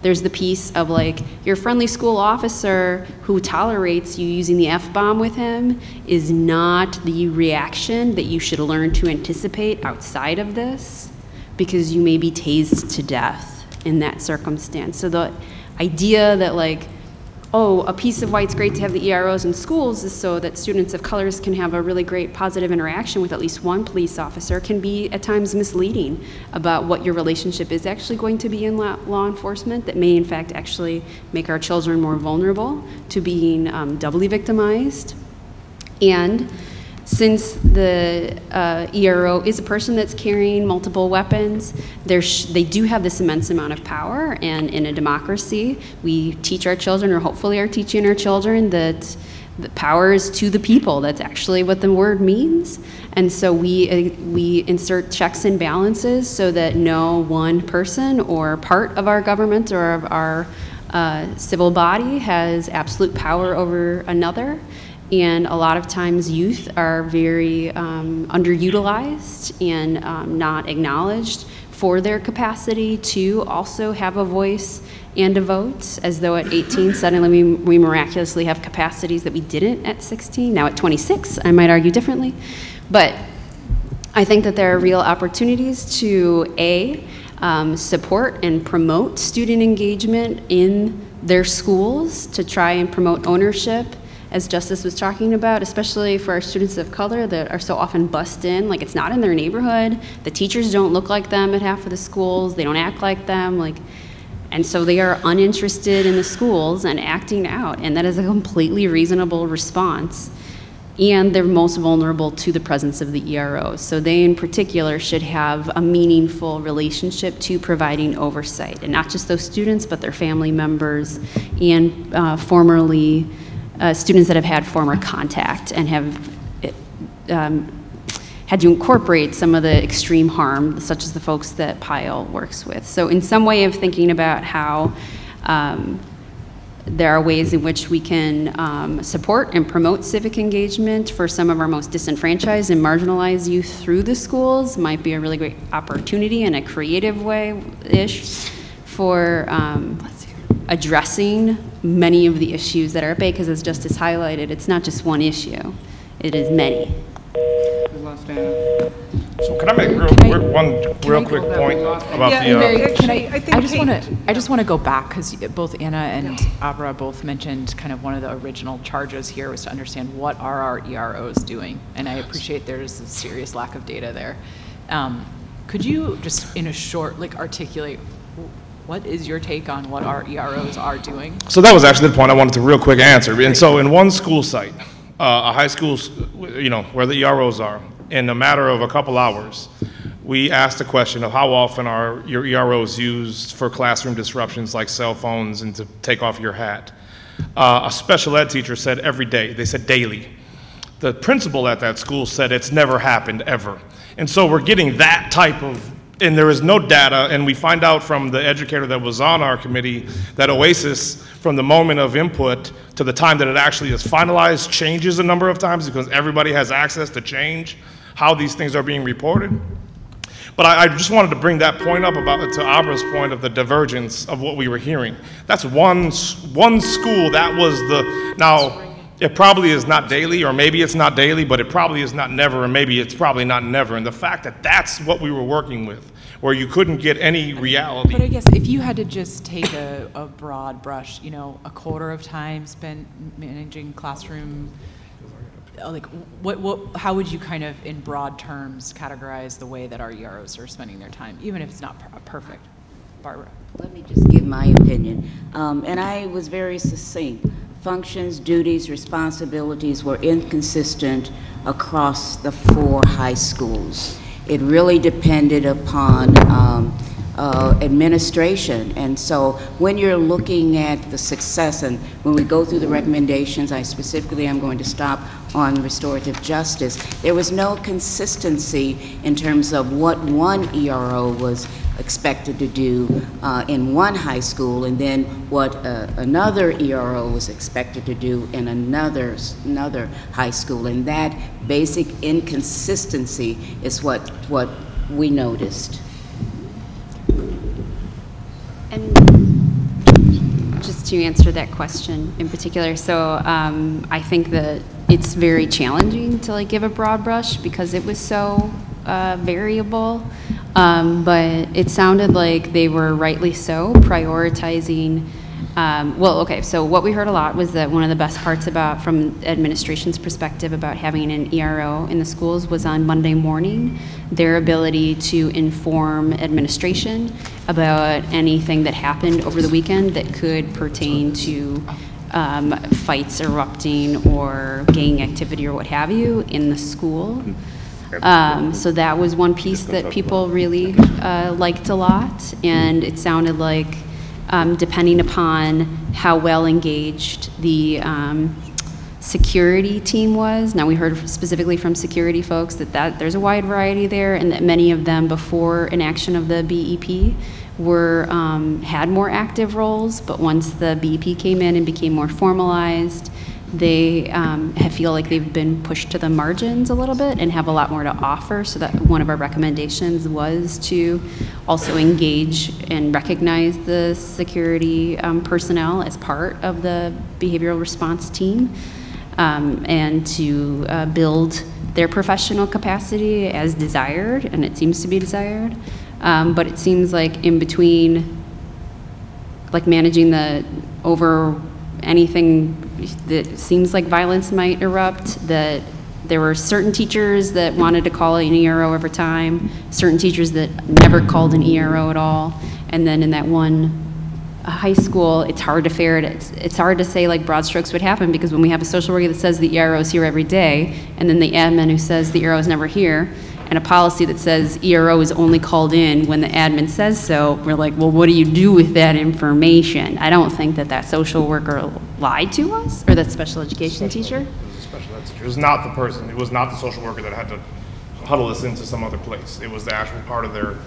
There's the piece of like, your friendly school officer who tolerates you using the F-bomb with him is not the reaction that you should learn to anticipate outside of this, because you may be tased to death in that circumstance. So the idea that like, oh, a piece of why it's great to have the EROs in schools is so that students of colors can have a really great positive interaction with at least one police officer can be at times misleading about what your relationship is actually going to be in law enforcement, that may in fact actually make our children more vulnerable to being doubly victimized. And since the ERO is a person that's carrying multiple weapons, they do have this immense amount of power, and in a democracy, we teach our children, or hopefully are teaching our children, that the power is to the people. That's actually what the word means. And so we insert checks and balances so that no one person or part of our government or of our civil body has absolute power over another. And a lot of times youth are very underutilized and not acknowledged for their capacity to also have a voice and a vote, as though at 18 suddenly we miraculously have capacities that we didn't at 16. Now at 26, I might argue differently. But I think that there are real opportunities to support and promote student engagement in their schools, to try and promote ownership, as Justice was talking about, especially for our students of color that are so often bussed in, like it's not in their neighborhood, the teachers don't look like them at half of the schools, they don't act like them, and so they are uninterested in the schools and acting out, and that is a completely reasonable response. And they're most vulnerable to the presence of the EROs. So they in particular should have a meaningful relationship to providing oversight, and not just those students, but their family members and formerly students that have had former contact and have had to incorporate some of the extreme harm, such as the folks that Pyle works with. So in some way of thinking about how there are ways in which we can support and promote civic engagement for some of our most disenfranchised and marginalized youth through the schools might be a really great opportunity and a creative way-ish for addressing many of the issues that are at bay, because as Justice highlighted, it's not just one issue, it is many.
So can I make one real quick point about
I just want to go back, because both Anna and Abra both mentioned kind of one of the original charges here was to understand what are our EROs doing, and I appreciate there's a serious lack of data there. Could you just in a short, articulate what is your take on what our EROs are doing?
So that was actually the point I wanted to real quick answer. And so in one school site, a high school, where the EROs are, in a matter of a couple hours, we asked the question of how often are your EROs used for classroom disruptions like cell phones and to take off your hat. A special ed teacher said every day. They said daily. The principal at that school said it's never happened ever. And so we're getting that type of, and there is no data, and we find out from the educator that was on our committee that OASIS, from the moment of input to the time that it actually is finalized, changes a number of times because everybody has access to change how these things are being reported. But I just wanted to bring that point up to Abra's point of the divergence of what we were hearing. That's one school, that was now, it probably is not daily, or maybe it's not daily, but it probably is not never, and maybe it's probably not never. And the fact that that's what we were working with, where you couldn't get any reality.
But I guess if you had to just take a broad brush, a quarter of time spent managing classroom, how would you kind of, in broad terms, categorize the way that our EROs are spending their time, even if it's not perfect? Barbara?
Let me just give my opinion. And I was very succinct. Functions, duties, responsibilities were inconsistent across the 4 high schools. It really depended upon administration. And so when you're looking at the success, and when we go through the recommendations, I specifically am going to stop on restorative justice, there was no consistency in terms of what one ERO was expected to do in one high school, and then what another ERO was expected to do in another high school. And that basic inconsistency is what we noticed.
And to answer that question in particular. So I think that it's very challenging to like give a broad brush because it was so variable. But it sounded like they were rightly so prioritizing. Well, okay, so what we heard a lot was that one of the best parts about, from administration's perspective, about having an ERO in the schools was on Monday morning, their ability to inform administration about anything that happened over the weekend that could pertain to fights erupting or gang activity or what have you in the school. So that was one piece that people really liked a lot, and it sounded like depending upon how well engaged the security team was. Now we heard specifically from security folks that there's a wide variety there, and that many of them before enaction of the BEP were had more active roles, but once the BEP came in and became more formalized, they feel like they've been pushed to the margins a little bit and have a lot more to offer. So that one of our recommendations was to also engage and recognize the security personnel as part of the behavioral response team, and to build their professional capacity as desired, and it seems to be desired. But it seems like in between, like managing the over anything that seems like violence might erupt, that there were certain teachers that wanted to call an ERO every time, certain teachers that never called an ERO at all, and then in that one high school, it's hard to ferret. It's hard to say like broad strokes would happen, because when we have a social worker that says the ERO is here every day, and then the admin who says the ERO is never here, and a policy that says ERO is only called in when the admin says so, we're like, well, what do you do with that information? I don't think that that social worker lied to us, or that special education teacher.
It was a special ed teacher. It was not the person. It was not the social worker that had to huddle us into some other place. It was the actual part of their.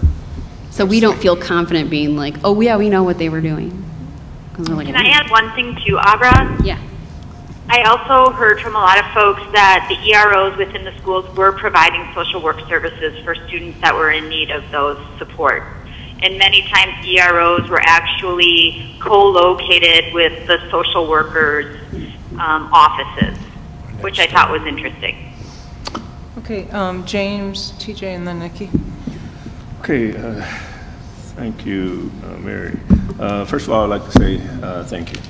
So we don't feel confident being like, oh yeah, we know what they were doing. Like,
can I add one thing too, Abra?
Yeah.
I also heard from a lot of folks that the EROs within the schools were providing social work services for students that were in need of those support. And many times EROs were actually co-located with the social workers' offices, which I thought was interesting.
Okay, James, TJ, and then Nikki.
Okay, thank you, Mary. First of all, I'd like to say thank you.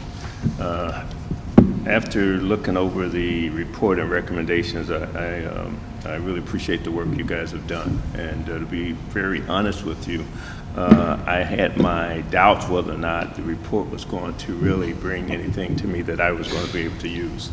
After looking over the report and recommendations, I really appreciate the work you guys have done. And to be very honest with you, I had my doubts whether or not the report was going to really bring anything to me that I was going to be able to use.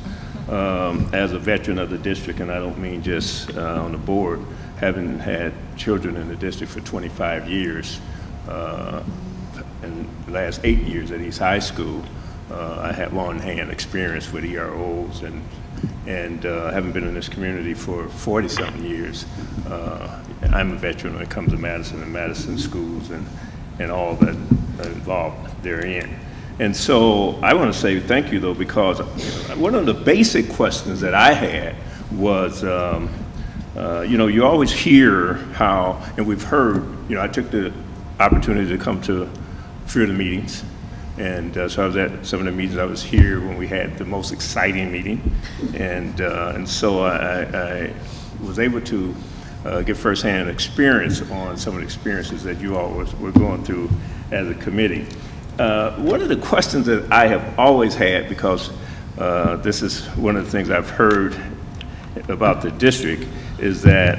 As a veteran of the district, and I don't mean just on the board, having had children in the district for 25 years, and the last 8 years at East High School, I have on-hand experience with EROs, and having been in this community for 40-something years, I'm a veteran when it comes to Madison and Madison schools and all that involved therein. And so I want to say thank you, though, because one of the basic questions that I had was, you know, you always hear how, and we've heard, you know, I took the opportunity to come to a few of the meetings. And so I was at some of the meetings. I was here when we had the most exciting meeting, and so I was able to get firsthand experience on some of the experiences that you all were going through as a committee. One of the questions that I have always had, because this is one of the things I've heard about the district, is that,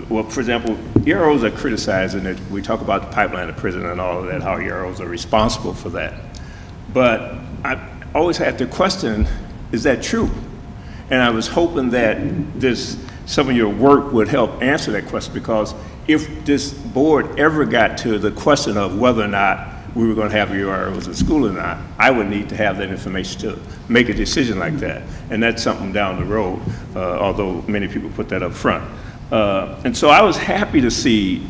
well, for example, EROs are criticized, and we talk about the pipeline of prison and all of that, how EROs are responsible for that. But I always had to question, is that true? And I was hoping that some of your work would help answer that question, because if this board ever got to the question of whether or not we were going to have EROs in school or not, I would need to have that information to make a decision like that. And that's something down the road, although many people put that up front. And so I was happy to see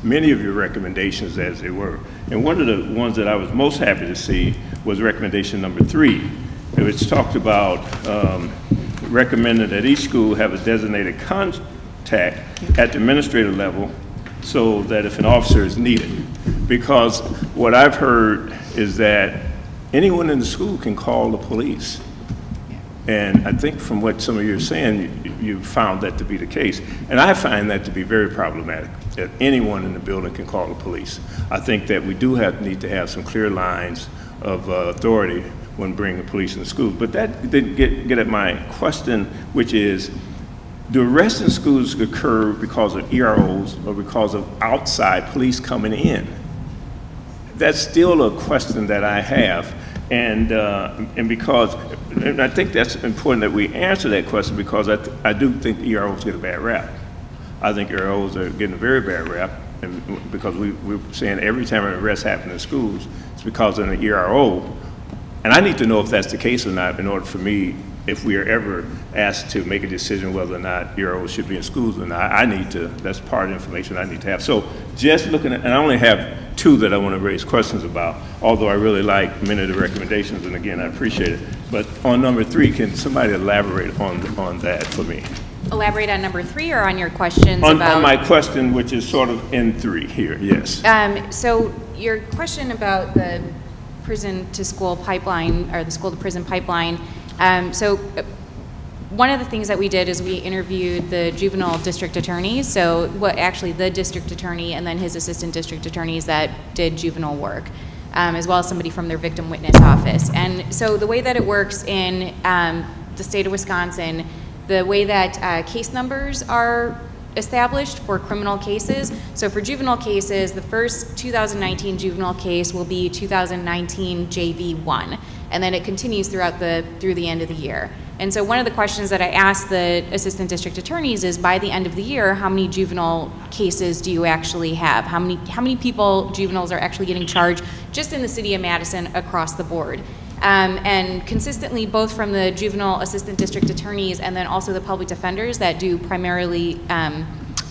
many of your recommendations as they were. And one of the ones that I was most happy to see was recommendation number 3, which talked about recommending that each school have a designated contact at the administrative level, so that if an officer is needed. Because what I've heard is that anyone in the school can call the police. And I think from what some of you are saying, you found that to be the case. And I find that to be very problematic, that anyone in the building can call the police. I think that we do need to have some clear lines of authority when bringing the police in the schools. But that didn't get at my question, which is, do arrests in schools occur because of EROs or because of outside police coming in? That's still a question that I have. And I think that's important that we answer that question, because I do think EROs get a bad rap. I think EROs are getting a very bad rap, and because we're saying every time an arrest happens in schools, it's because of an ERO. And I need to know if that's the case or not in order for me, if we are ever asked to make a decision whether or not EROs should be in schools or not. That's part of the information I need to have. So just looking at, and I only have two that I want to raise questions about, although I really like many of the recommendations, and again, I appreciate it. But on number 3, can somebody elaborate on that for me?
Elaborate on number 3 or on your questions
on
about?
On my question, which is sort of in 3 here, yes.
So your question about the prison to school pipeline, or the school to prison pipeline, one of the things that we did is we interviewed the juvenile district attorneys, actually the district attorney and then his assistant district attorneys that did juvenile work, as well as somebody from their victim witness office. And so the way that it works in the state of Wisconsin, the way that case numbers are established for criminal cases. So for juvenile cases, the first 2019 juvenile case will be 2019 JV1, and then it continues through the end of the year. And so one of the questions that I asked the assistant district attorneys is, by the end of the year, how many juvenile cases do you actually have? How many juveniles are actually getting charged just in the city of Madison across the board? And consistently, both from the juvenile assistant district attorneys and then also the public defenders that do primarily,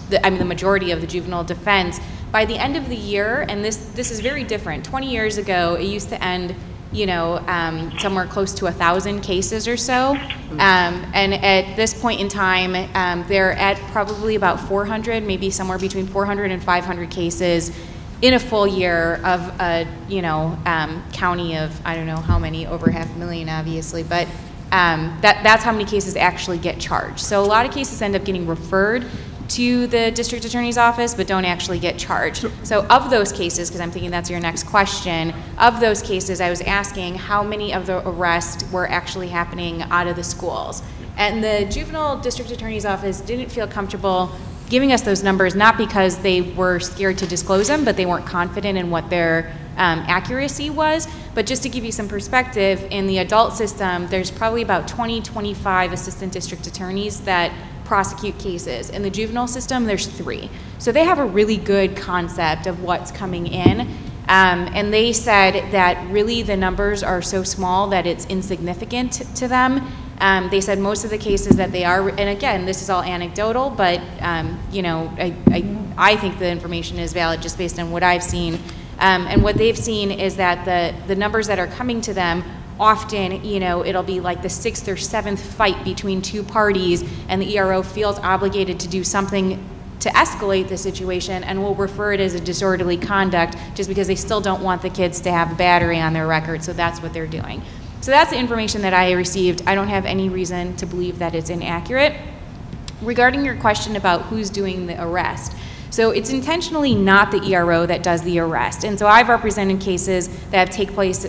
the majority of the juvenile defense, by the end of the year, and this is very different. 20 years ago, it used to end, somewhere close to 1,000 cases or so. And at this point in time, they're at probably about 400, maybe somewhere between 400 and 500 cases in a full year of a, county of, I don't know how many, over 500,000 obviously, but that's how many cases actually get charged. So a lot of cases end up getting referred to the district attorney's office, but don't actually get charged. So of those cases, because I'm thinking that's your next question, of those cases I was asking how many of the arrests were actually happening out of the schools. And the juvenile district attorney's office didn't feel comfortable giving us those numbers, not because they were scared to disclose them, but they weren't confident in what their accuracy was. But just to give you some perspective, in the adult system, there's probably about 20-25 assistant district attorneys that prosecute cases. In the juvenile system, there's 3. So they have a really good concept of what's coming in. And they said that really the numbers are so small that it's insignificant to them. They said most of the cases that they are, and again, this is all anecdotal, but I think the information is valid just based on what I've seen. And what they've seen is that the numbers that are coming to them, often, it'll be like the 6th or 7th fight between 2 parties, and the ERO feels obligated to do something to escalate the situation and will refer it as a disorderly conduct just because they still don't want the kids to have a battery on their record, so that's what they're doing. So that's the information that I received. I don't have any reason to believe that it's inaccurate. Regarding your question about who's doing the arrest, so it's intentionally not the ERO that does the arrest. And so I've represented cases that have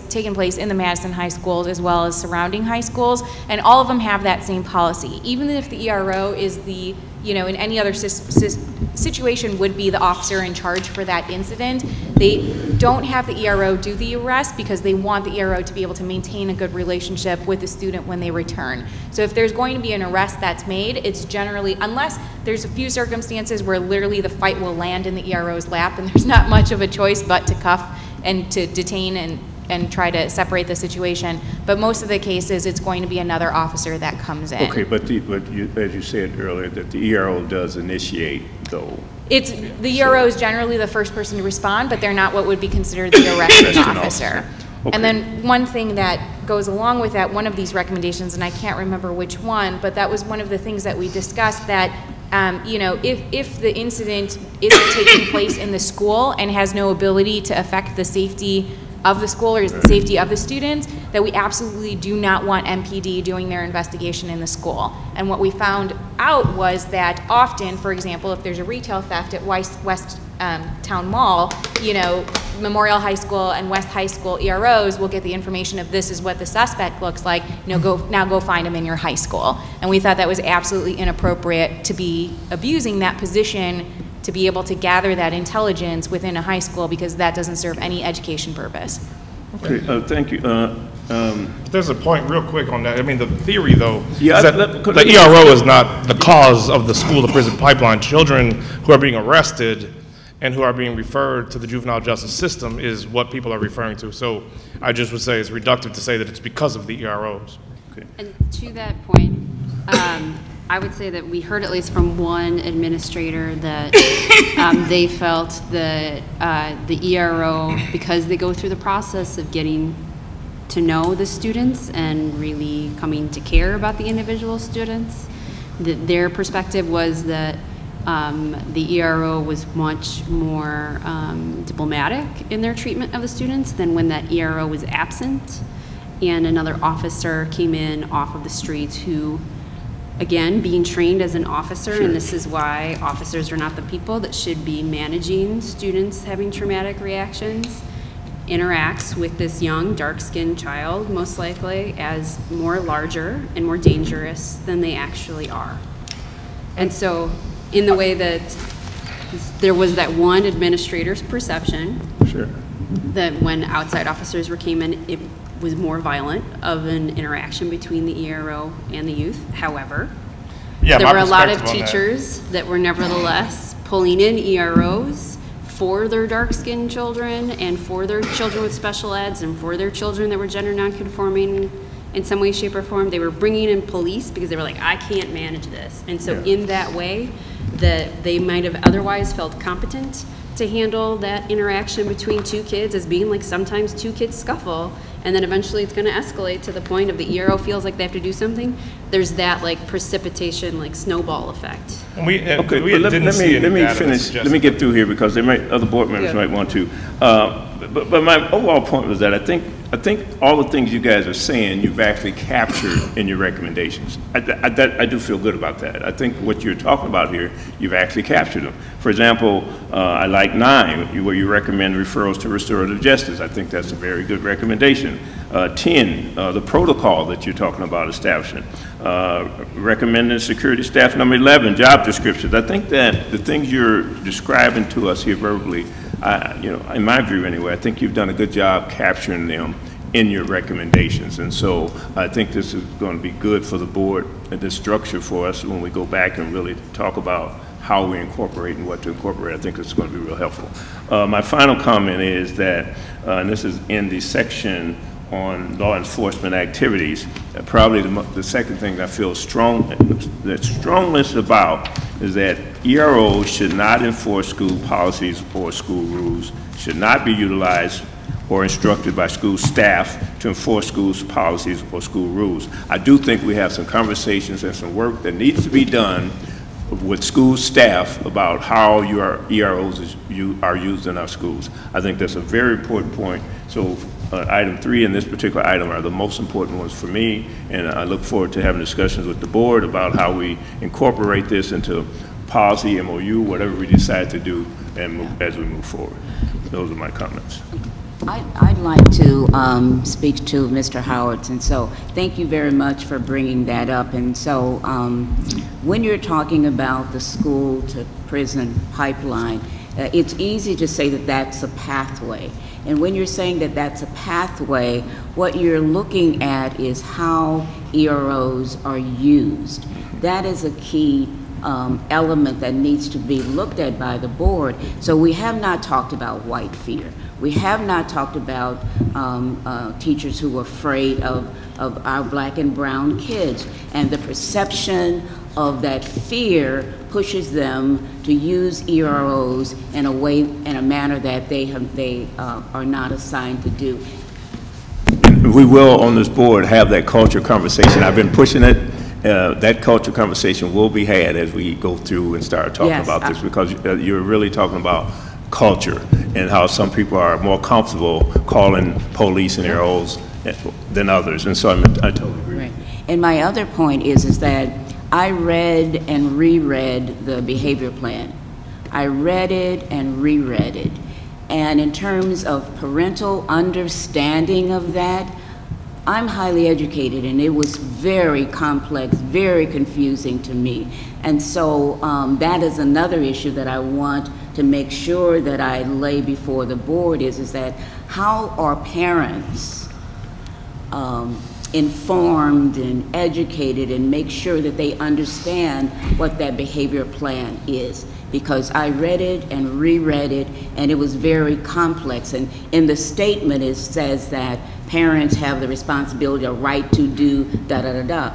taken place in the Madison high schools as well as surrounding high schools, and all of them have that same policy. Even if the ERO is the, in any other situation would be the officer in charge for that incident, they don't have the ERO do the arrest because they want the ERO to be able to maintain a good relationship with the student when they return. So if there's going to be an arrest that's made, it's generally, unless there's a few circumstances where literally the fight will land in the ERO's lap and there's not much of a choice but to cuff and to detain and try to separate the situation. But most of the cases, it's going to be another officer that comes in.
Okay, but as you said earlier, that the ERO does initiate, though.
The ERO is generally the first person to respond, but they're not what would be considered the arresting officer. Okay. And then one thing that goes along with that, one of these recommendations, and I can't remember which one, but that was one of the things that we discussed, that if the incident isn't taking place in the school and has no ability to affect the safety of the school or is the safety of the students, that we absolutely do not want MPD doing their investigation in the school. And what we found out was that often, for example, if there's a retail theft at West Town Mall, you know, Memorial High School and West High School EROs will get the information of this is what the suspect looks like, you know, go find him in your high school. And we thought that was absolutely inappropriate to be abusing that position to be able to gather that intelligence within a high school, because that doesn't serve any education purpose.
Okay, thank you.
There's a point real quick on that. I mean, the theory, though,
Yeah,
is that the ERO is not the cause of the school-to-prison pipeline. Children who are being arrested and who are being referred to the juvenile justice system is what people are referring to. So I just would say it's reductive to say that it's because of the EROs.
Okay.
And to that point, I would say that we heard at least from one administrator that they felt that the ERO, because they go through the process of getting to know the students and really coming to care about the individual students, that their perspective was that the ERO was much more diplomatic in their treatment of the students than when that ERO was absent and another officer came in off of the streets who, again, being trained as an officer, and this is why officers are not the people that should be managing students having traumatic reactions, interacts with this young, dark-skinned child, most likely, as more larger and more dangerous than they actually are. And so, in the way that there was that one administrator's perception that when outside officers came in, it was more violent of an interaction between the ERO and the youth. However, there were a lot of teachers that were nevertheless pulling in EROs for their dark-skinned children and for their children with special eds and for their children that were gender non-conforming in some way, shape, or form. They were bringing in police because they were like, I can't manage this. And so in that way, that they might have otherwise felt competent to handle that interaction between two kids as being like sometimes two kids scuffle, and then eventually it's going to escalate to the point of the ERO feels like they have to do something. There's that like precipitation, like snowball effect.
Let me finish. Let me get through here because other board members might want to. But my overall point was that I think all the things you guys are saying you've actually captured in your recommendations. I do feel good about that. I think what you're talking about here, you've actually captured them. For example, I like 9, where you recommend referrals to restorative justice. I think that's a very good recommendation. 10, the protocol that you're talking about establishing. Recommending security staff. Number 11, job descriptions. I think that the things you're describing to us here verbally, you know, in my view anyway, I think you've done a good job capturing them in your recommendations. And so I think this is going to be good for the board and this structure for us when we go back and really talk about how we incorporate and what to incorporate. I think it's going to be real helpful. My final comment is that, and this is in the section on law enforcement activities, probably the second thing I feel strongest about is that EROs should not enforce school policies or school rules, should not be utilized or instructed by school staff to enforce schools' policies or school rules. I do think we have some conversations and some work that needs to be done with school staff about how your EROs are used in our schools. I think that's a very important point. So item 3 and this particular item are the most important ones for me, and I look forward to having discussions with the board about how we incorporate this into policy, MOU, whatever we decide to do and as we move forward. Those are my comments.
I'd like to speak to Mr. Howard, and so thank you very much for bringing that up. And so when you're talking about the school to prison pipeline, it's easy to say that that's a pathway. And when you're saying that that's a pathway, what you're looking at is how EROs are used. That is a key element that needs to be looked at by the board. So we have not talked about white fear. We have not talked about teachers who are afraid of our black and brown kids, and the perception of that fear pushes them to use EROs in a way, in a manner that they are not assigned to do.
We will, on this board, have that culture conversation. I've been pushing it. That culture conversation will be had as we go through and start talking about this, because you're really talking about culture and how some people are more comfortable calling police and EROs than others. And so I totally agree.
Right. And my other point is that I read and reread the behavior plan. I read it and reread it. And in terms of parental understanding of that, I'm highly educated, and it was very complex, very confusing to me. And so that is another issue that I want to make sure that I lay before the board is that how are parents informed and educated and make sure that they understand what that behavior plan is? Because I read it and reread it, and it was very complex. And in the statement, it says that parents have the responsibility or right to do da-da-da-da.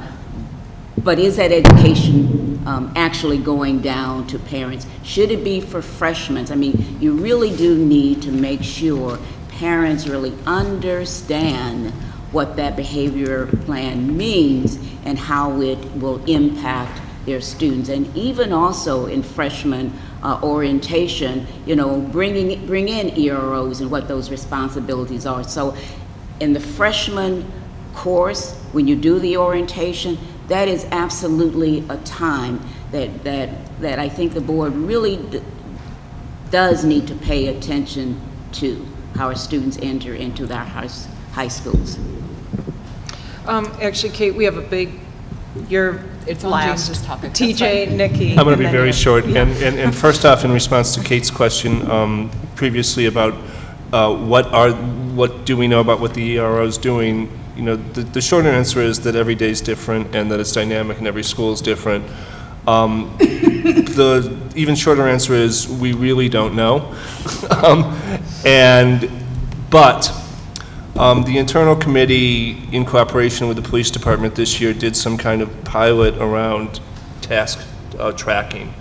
But is that education actually going down to parents? Should it be for freshmen? I mean, you really do need to make sure parents really understand what that behavior plan means and how it will impact their students. And even also in freshman orientation, you know, bring in EROs and what those responsibilities are. So in the freshman course, when you do the orientation, that is absolutely a time that I think the board really does need to pay attention to how our students enter into their high schools.
Actually, Kate, we have a big,
It's on
last.
James's topic.
TJ, Nikki.
I'm going to be very short. And first off, in response to Kate's question previously about what do we know about what the ERO is doing, you know, the short answer is that every day is different and that it's dynamic and every school is different. The even shorter answer is we really don't know. But the internal committee, in cooperation with the police department this year, did some kind of pilot around task tracking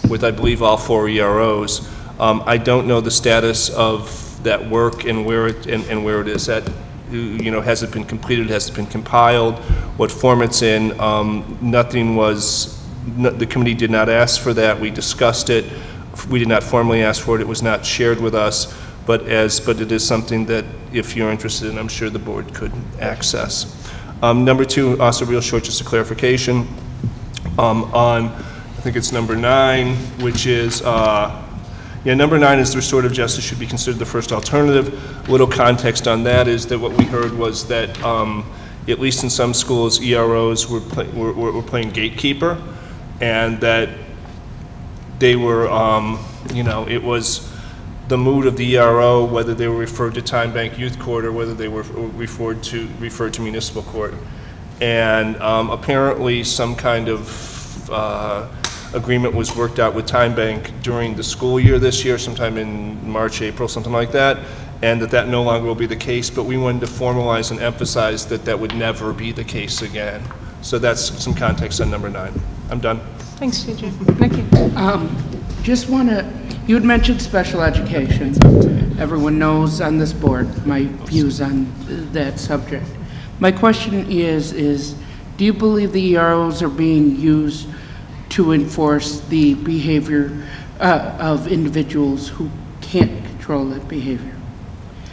with, I believe, all 4 EROs. I don't know the status of that work and where it is at. You know, has it been completed? Has it been compiled? What form it's in? Nothing was. The committee did not ask for that. We discussed it. We did not formally ask for it. It was not shared with us. But it is something that, if you're interested in, I'm sure the board could access. Number 2, also real short, just a clarification on, I think it's number 9, which is, number 9 is the restorative justice should be considered the first alternative. A little context on that is that what we heard was that, at least in some schools, EROs were playing gatekeeper, and that they were, you know, it was the mood of the ERO, whether they were referred to Time Bank Youth Court or whether they were referred to municipal court. And apparently some kind of agreement was worked out with Time Bank during the school year this year, sometime in March, April, something like that, and that no longer will be the case, but we wanted to formalize and emphasize that that would never be the case again. So that's some context on number 9. I'm done.
Thanks, TJ. Nikki.
Just want to, you had mentioned special education. Everyone knows on this board my views on that subject. My question is do you believe the EROs are being used to enforce the behavior of individuals who can't control that behavior?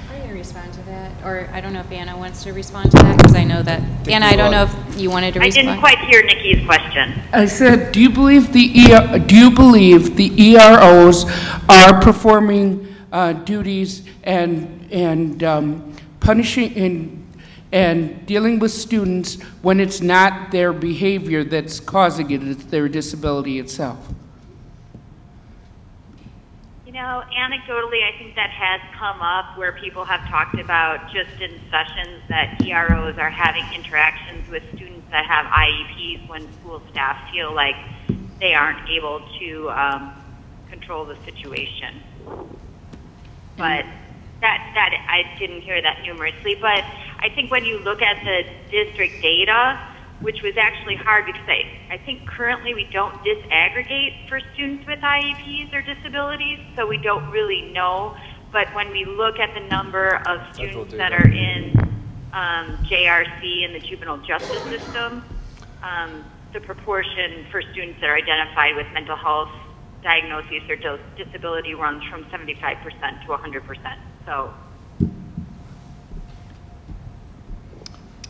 I'm going to respond to that, or I don't know if Anna wants to respond to that, because I know that, Anna, I don't know if you wanted to respond.
I didn't quite hear Nikki's question.
I said, do you believe the EROs are performing duties and punishing and dealing with students when it's not their behavior that's causing it, it's their disability itself?
You know, anecdotally, I think that has come up where people have talked about just in sessions that EROs are having interactions with students that have IEPs when school staff feel like they aren't able to control the situation. But that I didn't hear that numerously. But I think when you look at the district data, which was actually hard because I think currently we don't disaggregate for students with IEPs or disabilities, so we don't really know. But when we look at the number of students that are in JRC in the juvenile justice system, the proportion for students that are identified with mental health diagnosis or disability runs from 75% to 100%. So.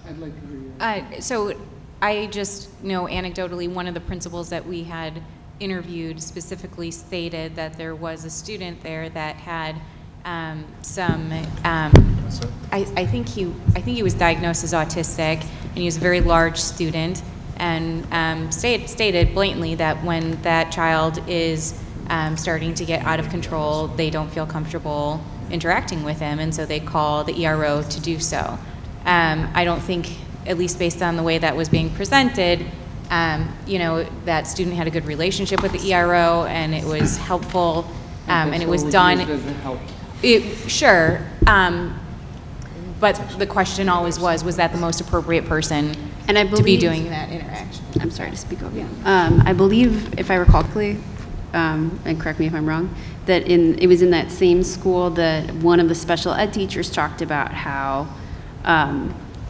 I'd like to hear you.
So I just know anecdotally, one of the principals that we had interviewed specifically stated that there was a student there that had I think he was diagnosed as autistic, and he was a very large student, and stated blatantly that when that child is starting to get out of control, they don't feel comfortable interacting with him, and so they call the ERO to do so. I don't think, at least based on the way that was being presented, you know, that student had a good relationship with the ERO, and it was helpful, and it was done. Sure, but the question always was that the most appropriate person
and I believe,
to be doing that interaction?
I'm sorry to speak over you. I believe, if I recall correctly, and correct me if I'm wrong, that it was in that same school that one of the special ed teachers talked about how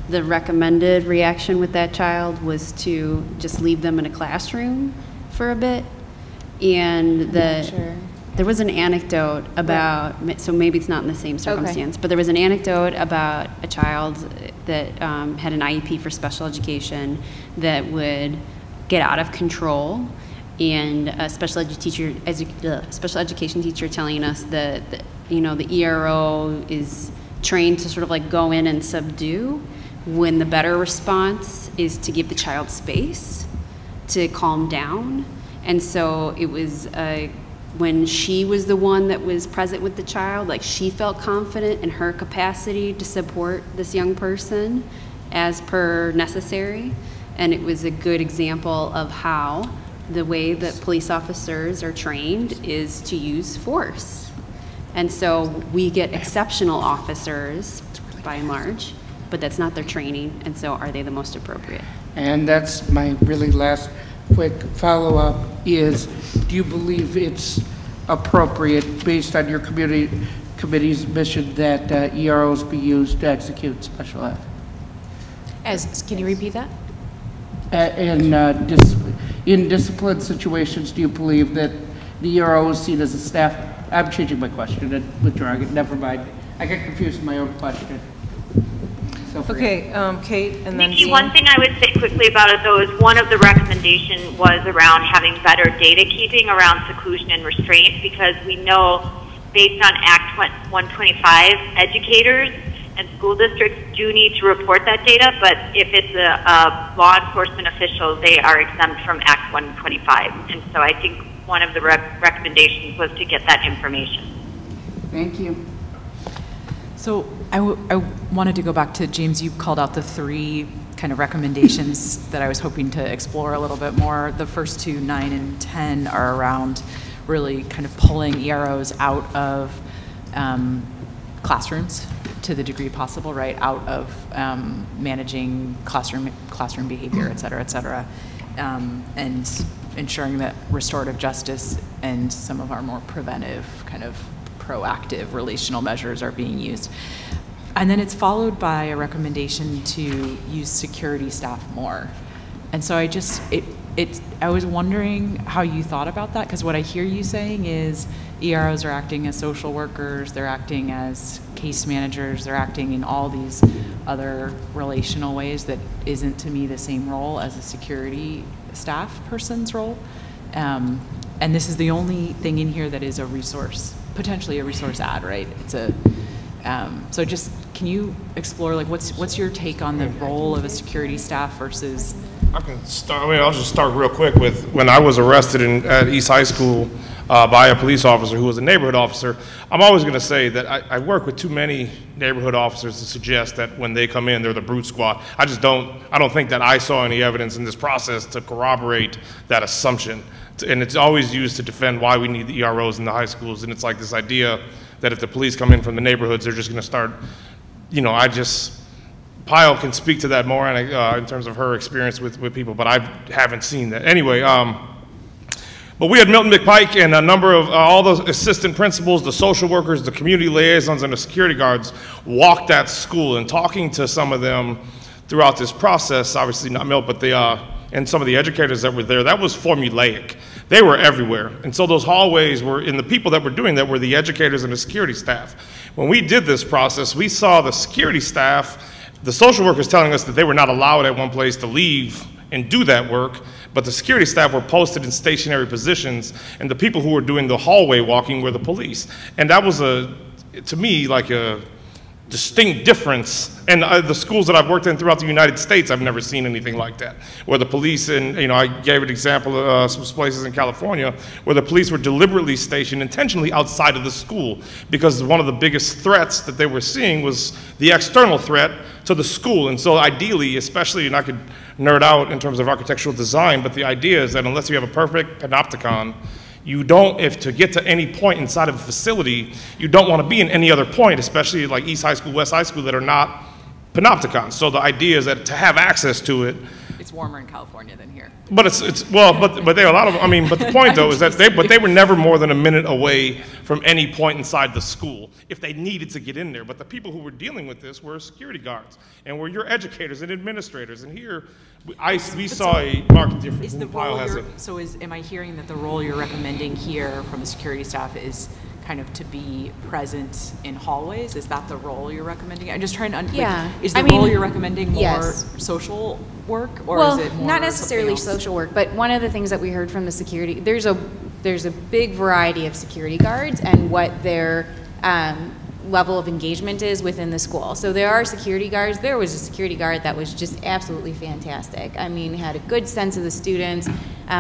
the recommended reaction with that child was to just leave them in a classroom for a bit, and there was an anecdote about, so maybe it's not in the same circumstance, but there was an anecdote about a child that had an IEP for special education that would get out of control, and a special education teacher telling us that, you know, the ERO is trained to sort of like go in and subdue, when the better response is to give the child space to calm down. And so it was when she was the one that was present with the child, like she felt confident in her capacity to support this young person as per necessary. And it was a good example of how the way that police officers are trained is to use force. And so we get exceptional officers by and large, but that's not their training, and so are they the most appropriate?
And that's my really last quick follow-up is, do you believe it's appropriate, based on your committee's mission, that EROs be used to execute special ed?
Can you repeat that?
In discipline situations, do you believe that the ERO is seen as a staff? I'm changing my question and withdrawing it. Never mind. I get confused in my own question.
Okay, Kate, and then
Nikki, one thing I would say quickly about it, though, is one of the recommendations was around having better data keeping around seclusion and restraint, because we know, based on Act 125, educators and school districts do need to report that data, but if it's a law enforcement official, they are exempt from Act 125. And so I think one of the recommendations was to get that information.
Thank you.
So I wanted to go back to, James, you called out the 3 kind of recommendations that I was hoping to explore a little bit more. The first 2, 9 and 10, are around really kind of pulling EROs out of classrooms to the degree possible, right, out of managing classroom behavior, et cetera, and ensuring that restorative justice and some of our more preventive kind of proactive relational measures are being used. And then it's followed by a recommendation to use security staff more. And so I was wondering how you thought about that, because what I hear you saying is EROs are acting as social workers, they're acting as case managers, they're acting in all these other relational ways that isn't, to me, the same role as a security staff person's role. And this is the only thing in here that is a resource, potentially a resource ad, right? It's a, so just, can you explore, like, what's your take on the role of a security staff versus?
I can start, I'll just start real quick with, when I was arrested at East High School by a police officer who was a neighborhood officer, I'm always gonna say that I work with too many neighborhood officers to suggest that when they come in, they're the brute squad. I don't think that I saw any evidence in this process to corroborate that assumption. And it's always used to defend why we need the EROs in the high schools. And it's like this idea that if the police come in from the neighborhoods, they're just gonna start, you know, Pyle can speak to that more in terms of her experience with people, but I haven't seen that. Anyway, but we had Milton McPike and a number of all the assistant principals, the social workers, the community liaisons, and the security guards walk that school, and talking to some of them throughout this process, obviously not Milt, but and some of the educators that were there, that was formulaic. They were everywhere. And so those hallways were, and the people that were doing that were the educators and the security staff. When we did this process, we saw the security staff, the social workers telling us that they were not allowed at one place to leave and do that work, but the security staff were posted in stationary positions, and the people who were doing the hallway walking were the police. And that was, to me, like a distinct difference. And the schools that I've worked in throughout the United States, I've never seen anything like that. Where the police, and I gave an example of some places in California, where the police were deliberately stationed intentionally outside of the school, because one of the biggest threats that they were seeing was the external threat to the school. And so ideally, especially, and I could nerd out in terms of architectural design, but the idea is that unless you have a perfect panopticon, you don't, if to get to any point inside of a facility, you don't want to be in any other point, especially like East High School, West High School, that are not panopticons. So the idea is that to have access to it.
It's warmer in California than here.
But but there are a lot of, I mean, but the point though is that they were never more than a minute away from any point inside the school if they needed to get in there. But the people who were dealing with this were security guards and were your educators and administrators. And here, we saw a marked difference.
Am I hearing that the role you're recommending here from the security staff is kind of to be present in hallways? Is that the role you're recommending? I'm just trying to is the role you're recommending more social work, or is it more
not necessarily social work, but one of the things that we heard from the security, there's a big variety of security guards and what their level of engagement is within the school. So there are security guards. There was a security guard that was just absolutely fantastic. I mean, had a good sense of the students,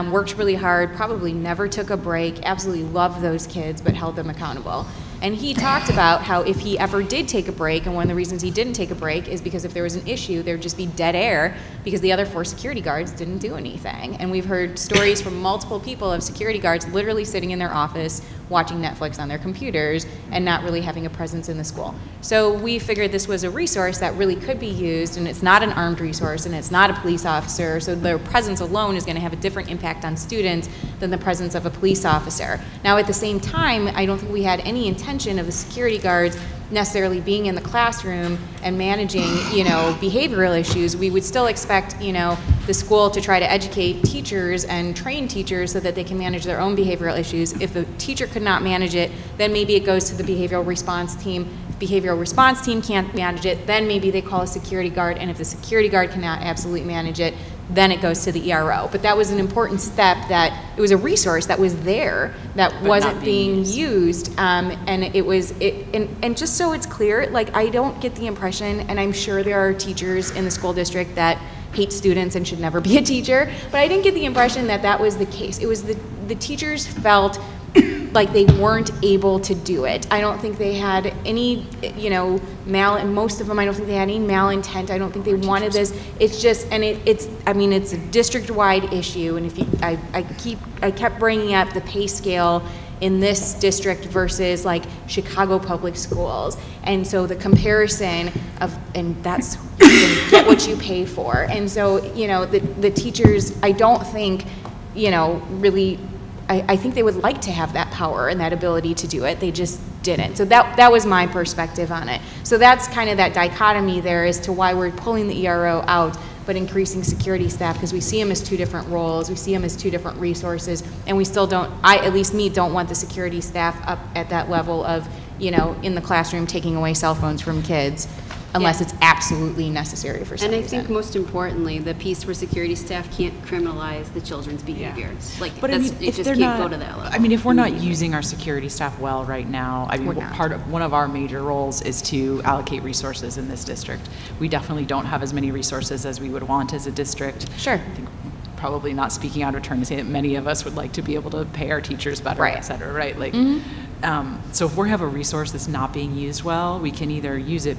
worked really hard, probably never took a break, absolutely loved those kids, but held them accountable. And he talked about how if he ever did take a break, and one of the reasons he didn't take a break is because if there was an issue, there would just be dead air because the other 4 security guards didn't do anything. And we've heard stories from multiple people of security guards literally sitting in their office watching Netflix on their computers and not really having a presence in the school. So we figured this was a resource that really could be used, and it's not an armed resource, and it's not a police officer, so their presence alone is going to have a different impact on students than the presence of a police officer. Now, at the same time, I don't think we had any intention of the security guards necessarily being in the classroom and managing, behavioral issues. We would still expect, the school to try to educate teachers and train teachers so that they can manage their own behavioral issues. If the teacher could not manage it, then maybe it goes to the behavioral response team. If the behavioral response team can't manage it, then maybe they call a security guard, and if the security guard cannot absolutely manage it, then it goes to the ERO. But that was an important step, that it was a resource that was there that wasn't being used. And it was, and just so it's clear, like, I don't get the impression, and I'm sure there are teachers in the school district that hate students and should never be a teacher, but I didn't get the impression that that was the case. It was the teachers felt like they weren't able to do it. I don't think they had any, most of them, I don't think they had any malintent. I don't think they wanted this. It's just, and it's a district-wide issue, and if you, I kept bringing up the pay scale in this district versus like Chicago public schools, and so the comparison of, and that's, you get what you pay for, and so the teachers, I don't think really, I think they would like to have that power and that ability to do it. They just didn't. So that was my perspective on it. So that's kind of that dichotomy there as to why we're pulling the ERO out but increasing security staff, because we see them as 2 different roles, we see them as 2 different resources, and we still don't, at least me, don't want the security staff up at that level of, in the classroom taking away cell phones from kids, unless it's absolutely necessary for some reason.
And I think most importantly, the piece where security staff can't criminalize the children's behavior. Like,
but
it just can't go to that level.
I mean, if we're not using our security staff well right now, one of our major roles is to allocate resources in this district. We definitely don't have as many resources as we would want as a district.
Sure.
I think probably not speaking out of turn to say that many of us would like to be able to pay our teachers better, et cetera, right? Like, so if we have a resource that's not being used well, we can either use it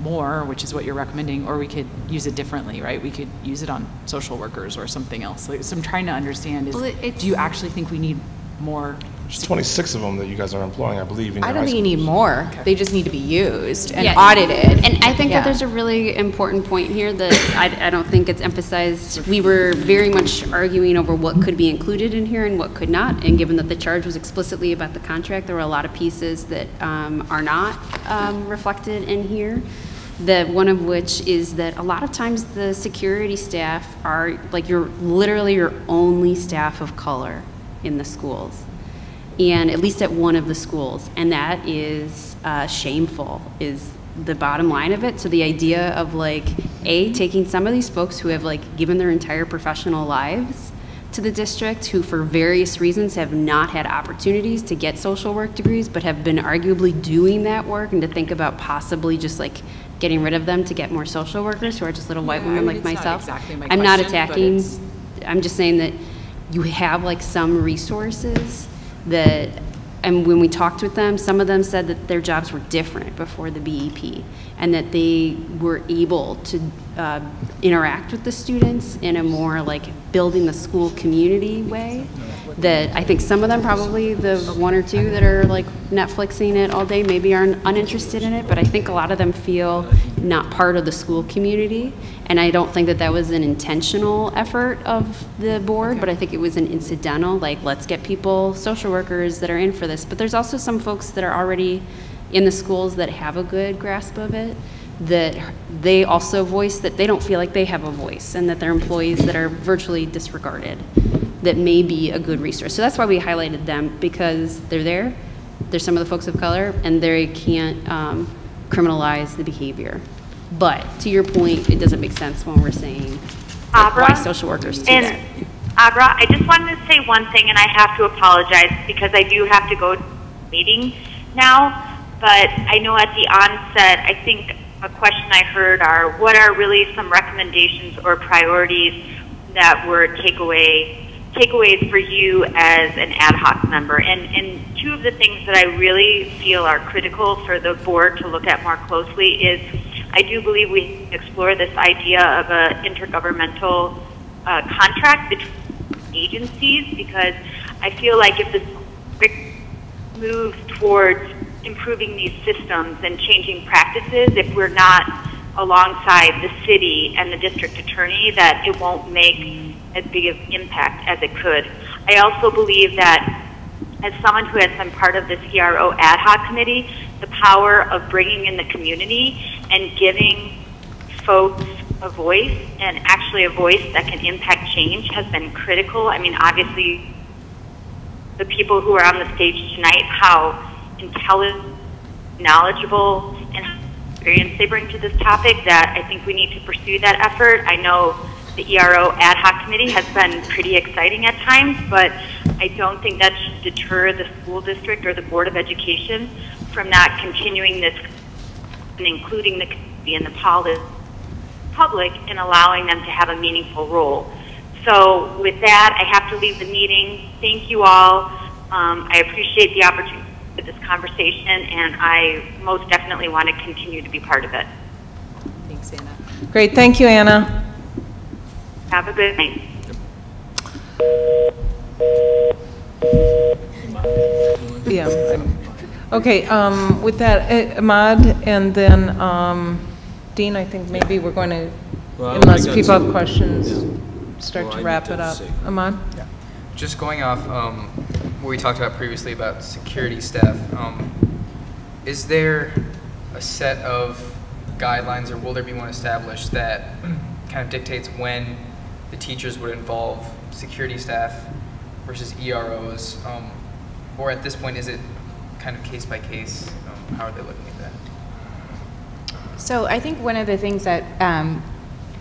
more, which is what you're recommending, or we could use it differently, right? We could use it on social workers or something else. Like, so I'm trying to understand do you actually think we need more?
There's 26 of them that you guys are employing, I believe, in your
I don't
high
think you need more. Okay. They just need to be used and
yeah.
audited.
And I think that there's a really important point here that I don't think it's emphasized. We were very much arguing over what could be included in here and what could not. And given that the charge was explicitly about the contract, there were a lot of pieces that are not reflected in here. One of which is that a lot of times the security staff are, like, you're literally your only staff of color in the schools, and at least at one of the schools, and that is shameful, is the bottom line of it. So the idea of, like, taking some of these folks who have, like, given their entire professional lives to the district, who for various reasons have not had opportunities to get social work degrees, but have been arguably doing that work, and to think about possibly just, like, getting rid of them to get more social workers who are just little white women like myself.
Exactly my
I'm not
question, but
attacking, I'm just saying that you have, like, some resources that, and when we talked with them, some of them said that their jobs were different before the BEP, and that they were able to interact with the students in a more, like, building the school community way. That I think some of them, probably the one or two that are, like, Netflixing it all day, maybe are uninterested in it, but I think a lot of them feel not part of the school community. And I don't think that that was an intentional effort of the board, but I think it was an incidental, like, let's get people, social workers that are in for this. But there's also some folks that are already in the schools that have a good grasp of it, that they also voice that they don't feel like they have a voice, and that they're employees that are virtually disregarded, that may be a good resource. So that's why we highlighted them, because they're there, they're some of the folks of color, and they can't criminalize the behavior. But to your point, it doesn't make sense when we're saying, like, why social workers do that.
Abra, I just wanted to say one thing, and I have to apologize because I do have to go to a meeting now. But I know at the onset, I think a question I heard are, what are really some recommendations or priorities that were takeaways for you as an ad hoc member? And two of the things that I really feel are critical for the board to look at more closely is, I do believe we explore this idea of an intergovernmental contract between agencies, because I feel like if the moves towards improving these systems and changing practices, if we're not alongside the city and the district attorney, that it won't make as big of impact as it could. I also believe that as someone who has been part of this ERO ad hoc committee, the power of bringing in the community and giving folks a voice, and actually a voice that can impact change, has been critical. I mean, obviously, the people who are on the stage tonight, how intelligent, knowledgeable, and experience they bring to this topic, that I think we need to pursue that effort. I know the ERO ad hoc committee has been pretty exciting at times, but I don't think that should deter the school district or the Board of Education from not continuing this and including the community and the public and allowing them to have a meaningful role. So with that, I have to leave the meeting. Thank you all. I appreciate the opportunity for this conversation, and I most definitely want to continue to be part of it.
Thanks, Anna.
Great, thank you, Anna.
Have a good night.
Yeah. Okay, with that, Ahmad, and then Dean, I think maybe we're going to, unless people have questions, start to wrap it up. Ahmad?
Yeah. Just going off what we talked about previously about security staff, is there a set of guidelines, or will there be one established that kind of dictates when the teachers would involve security staff versus EROs? Or at this point, is it kind of case by case? How are they looking at that?
So I think one of the things that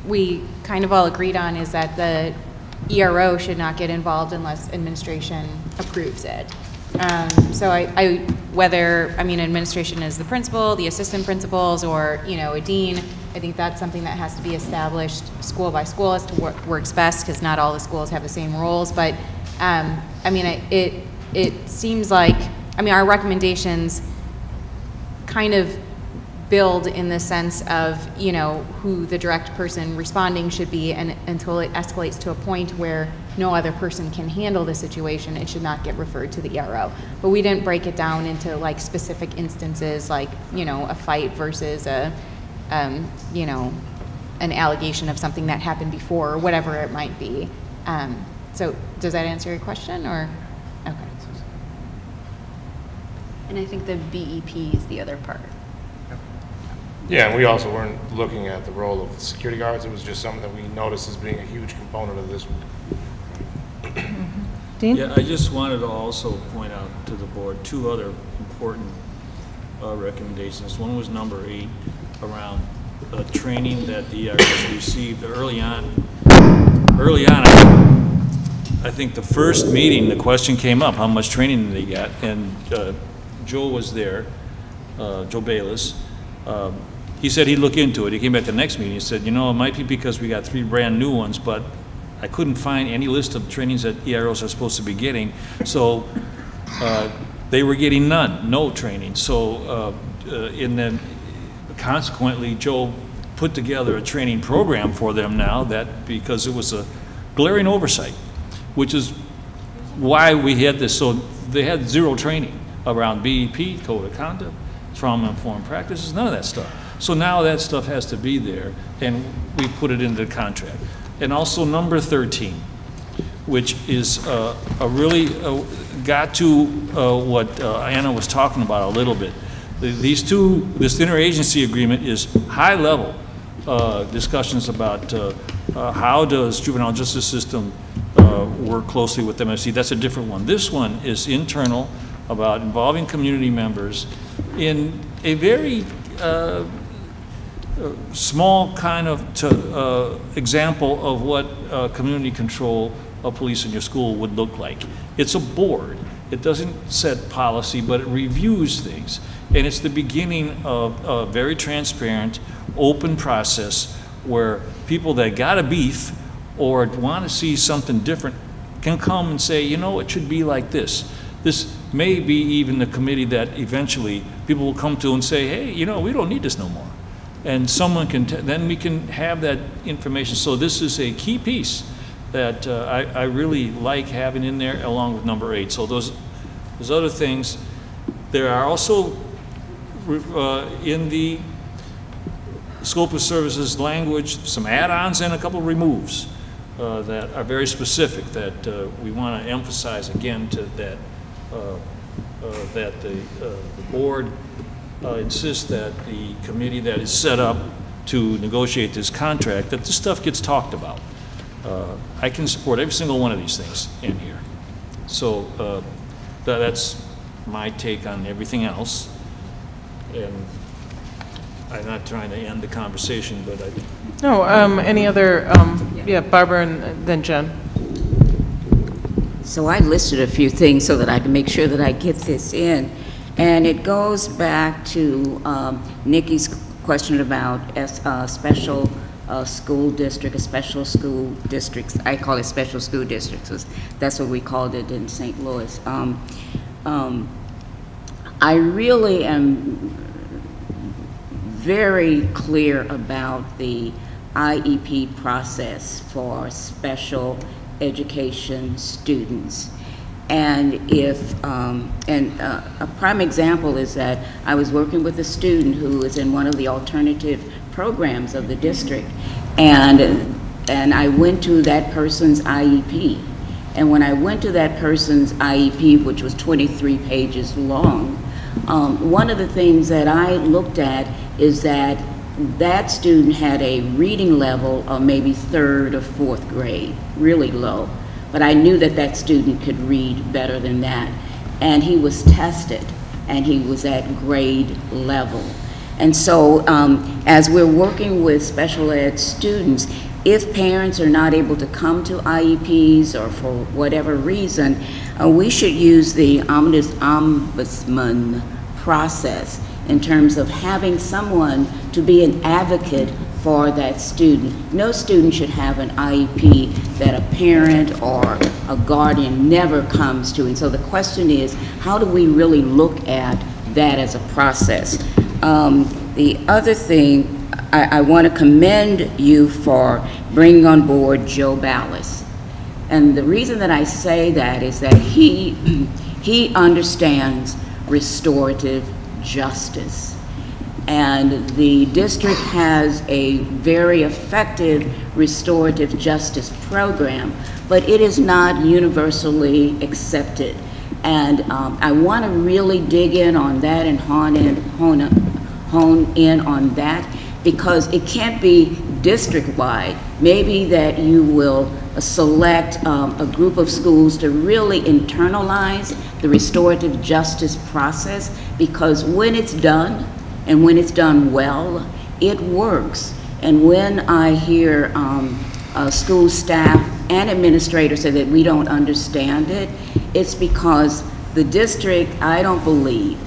we kind of all agreed on is that the ERO should not get involved unless administration approves it. So whether administration is the principal, the assistant principals, or a dean, I think that's something that has to be established school by school as to what works best, because not all the schools have the same rules. But it seems like our recommendations kind of build in the sense of who the direct person responding should be, and until it escalates to a point where no other person can handle the situation, it should not get referred to the ERO. But we didn't break it down into like specific instances, like a fight versus a an allegation of something that happened before, or whatever it might be. So does that answer your question, or? Okay.
And I think the BEP is the other part.
Yeah, and we also weren't looking at the role of security guards. It was just something that we noticed as being a huge component of this.
Dean?
Yeah, I just wanted to also point out to the board two other important recommendations. One was number 8 around training that the ERs received early on. I think the first meeting, the question came up, how much training did they get? And Joe was there, Joe Bayless. He said he'd look into it. He came back the next meeting and said, you know, it might be because we got 3 brand new ones, but I couldn't find any list of trainings that EROs are supposed to be getting. So they were getting none, no training. So and then consequently, Joe put together a training program for them now that because it was a glaring oversight, which is why we had this. So they had 0 training around BEP, code of conduct, trauma-informed practices, none of that stuff. So now that stuff has to be there, and we put it into the contract. And also number 13, which is really got to what Anna was talking about a little bit. This interagency agreement is high-level discussions about how does juvenile justice system work closely with MFC. That's a different one. This one is internal, about involving community members in a very small kind of example of what community control of police in your school would look like. It's a board. It doesn't set policy, but it reviews things. And it's the beginning of a very transparent, open process where people that got a beef or want to see something different can come and say, you know, it should be like this. This may be even the committee that eventually people will come to and say, hey, you know, we don't need this no more. And someone can, then we can have that information. So this is a key piece that I really like having in there along with number 8. So those other things, there are also in the scope of services language, some add-ons and a couple of removes that are very specific that we want to emphasize again to that that the board insists that the committee that is set up to negotiate this contract, that this stuff gets talked about. I can support every single one of these things in here. So that's my take on everything else. And I'm not trying to end the conversation, but I...
No, any other, yeah, Barbara and then Jen.
So I listed a few things so that I can make sure that I get this in. And it goes back to Nikki's question about special school district, special school districts. I call it special school districts. That's what we called it in St. Louis. I really am very clear about the IEP process for special education students. And if, a prime example is that I was working with a student who is in one of the alternative programs of the district, and I went to that person's IEP. And when I went to that person's IEP, which was 23 pages long, one of the things that I looked at is that that student had a reading level of maybe 3rd or 4th grade, really low. But I knew that that student could read better than that. And he was tested, and he was at grade level. And so as we're working with special ed students, if parents are not able to come to IEPs or for whatever reason, we should use the ombudsman process in terms of having someone to be an advocate for that student. No student should have an IEP that a parent or a guardian never comes to. And so the question is, how do we really look at that as a process? The other thing, I want to commend you for bringing on board Joe Bayless. And the reason that I say that is that he understands restorative justice. And the district has a very effective restorative justice program, but it is not universally accepted. And I want to really dig in on that and hone in on that, because it can't be district-wide. Maybe that you will select a group of schools to really internalize the restorative justice process, because when it's done, and when it's done well, it works. And when I hear school staff and administrators say that we don't understand it, it's because the district, I don't believe,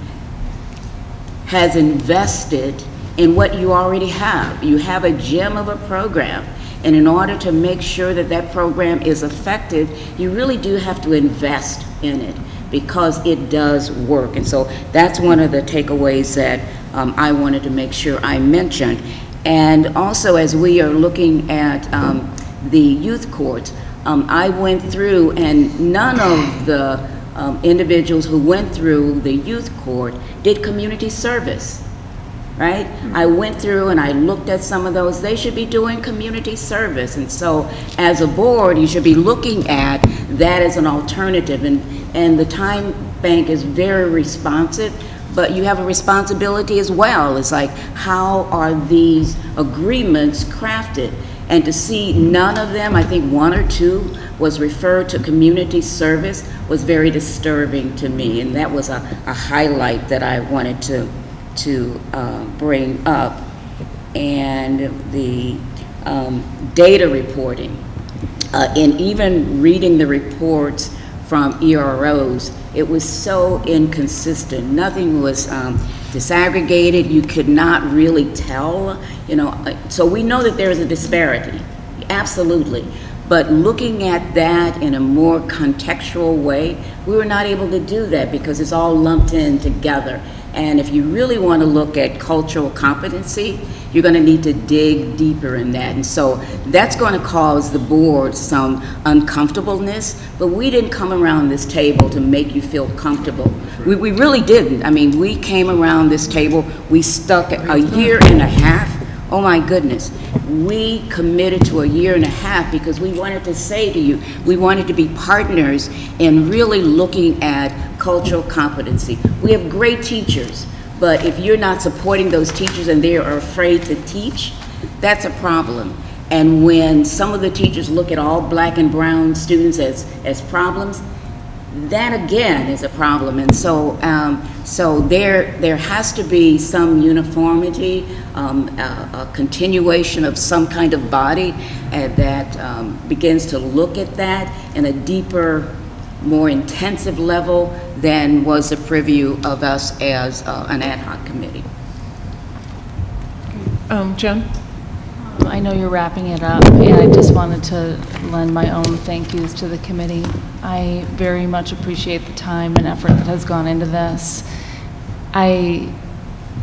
has invested in what you already have. You have a gem of a program, and in order to make sure that that program is effective, you really do have to invest in it, because it does work. And so that's one of the takeaways that I wanted to make sure I mentioned. And also, as we are looking at the youth courts, I went through, and none of the individuals who went through the youth court did community service, right? I went through and I looked at some of those. They should be doing community service. And so as a board, you should be looking at that as an alternative. And the time bank is very responsive, but you have a responsibility as well. It's like, how are these agreements crafted? And to see none of them, I think one or two, was referred to community service was very disturbing to me. And that was a highlight that I wanted to bring up. And the data reporting, and even reading the reports from EROs, it was so inconsistent. Nothing was disaggregated. You could not really tell, you know. So we know that there is a disparity, absolutely. But looking at that in a more contextual way, we were not able to do that because it's all lumped in together. And if you really want to look at cultural competency, you're going to need to dig deeper in that. And so that's going to cause the board some uncomfortableness, but we didn't come around this table to make you feel comfortable. We really didn't. I mean, we came around this table, we stuck a year and a half. Oh my goodness. We committed to a year and a half because we wanted to say to you, we wanted to be partners in really looking at cultural competency. We have great teachers, but if you're not supporting those teachers and they are afraid to teach, that's a problem. And when some of the teachers look at all black and brown students as problems, that again is a problem. And so so there has to be some uniformity, a continuation of some kind of body that begins to look at that in a deeper, more intensive level than was the preview of us as an ad hoc committee.
Jen?
I know you're wrapping it up, and I just wanted to lend my own thank yous to the committee. I very much appreciate the time and effort that has gone into this. I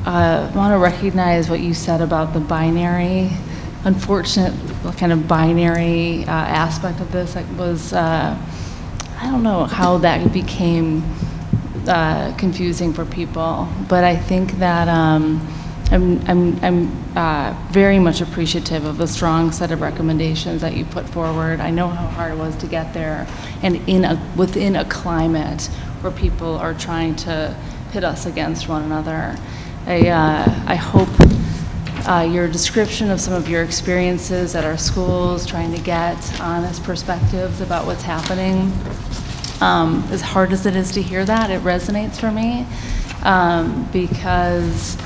want to recognize what you said about the binary, unfortunate kind of binary aspect of this. It was, I don't know how that became confusing for people, but I think that I'm very much appreciative of the strong set of recommendations that you put forward. I know how hard it was to get there, and within a climate where people are trying to pit us against one another. I hope your description of some of your experiences at our schools, trying to get honest perspectives about what's happening, as hard as it is to hear that, it resonates for me, because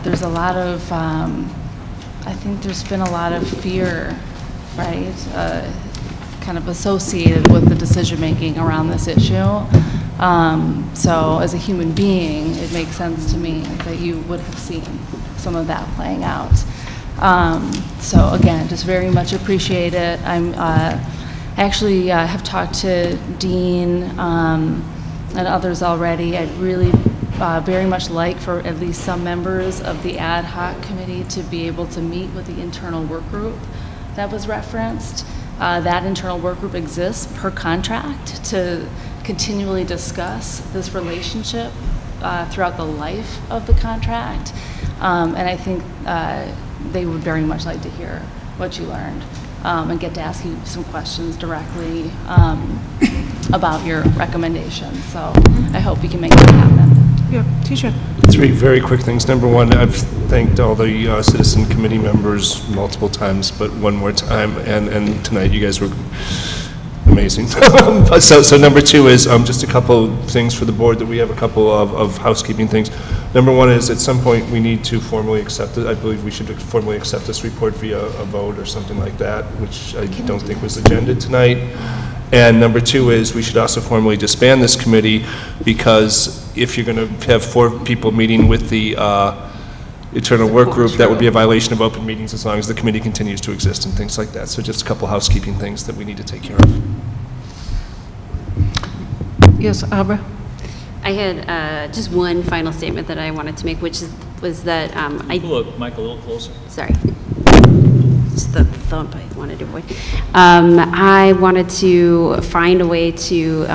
there's a lot of, I think there's been a lot of fear, right, kind of associated with the decision-making around this issue. So as a human being, it makes sense to me that you would have seen some of that playing out. So again, just very much appreciate it. I actually have talked to Dean and others already. I'd really very much like for at least some members of the ad hoc committee to be able to meet with the internal work group that was referenced. That internal work group exists per contract to continually discuss this relationship throughout the life of the contract. And I think they would very much like to hear what you learned and get to ask you some questions directly about your recommendations. So I hope we can make that happen.
Yeah, TJ.
3 very quick things. Number one, I've thanked all the citizen committee members multiple times, but one more time, and tonight you guys were amazing. So number 2 is just a couple things for the board, that we have a couple of housekeeping things. Number 1 is, at some point we need to formally accept it. I believe we should formally accept this report via a vote or something like that, which I don't think was agended tonight. And number 2 is, we should also formally disband this committee, because if you're going to have 4 people meeting with the internal work group, that would be a violation of open meetings as long as the committee continues to exist and things like that. So just a couple housekeeping things that we need to take care of.
Yes, Abra?
I had just one final statement that I wanted to make, which was that
Look, Mike, a little closer.
Sorry. Just the thump I wanted to avoid. I wanted to find a way to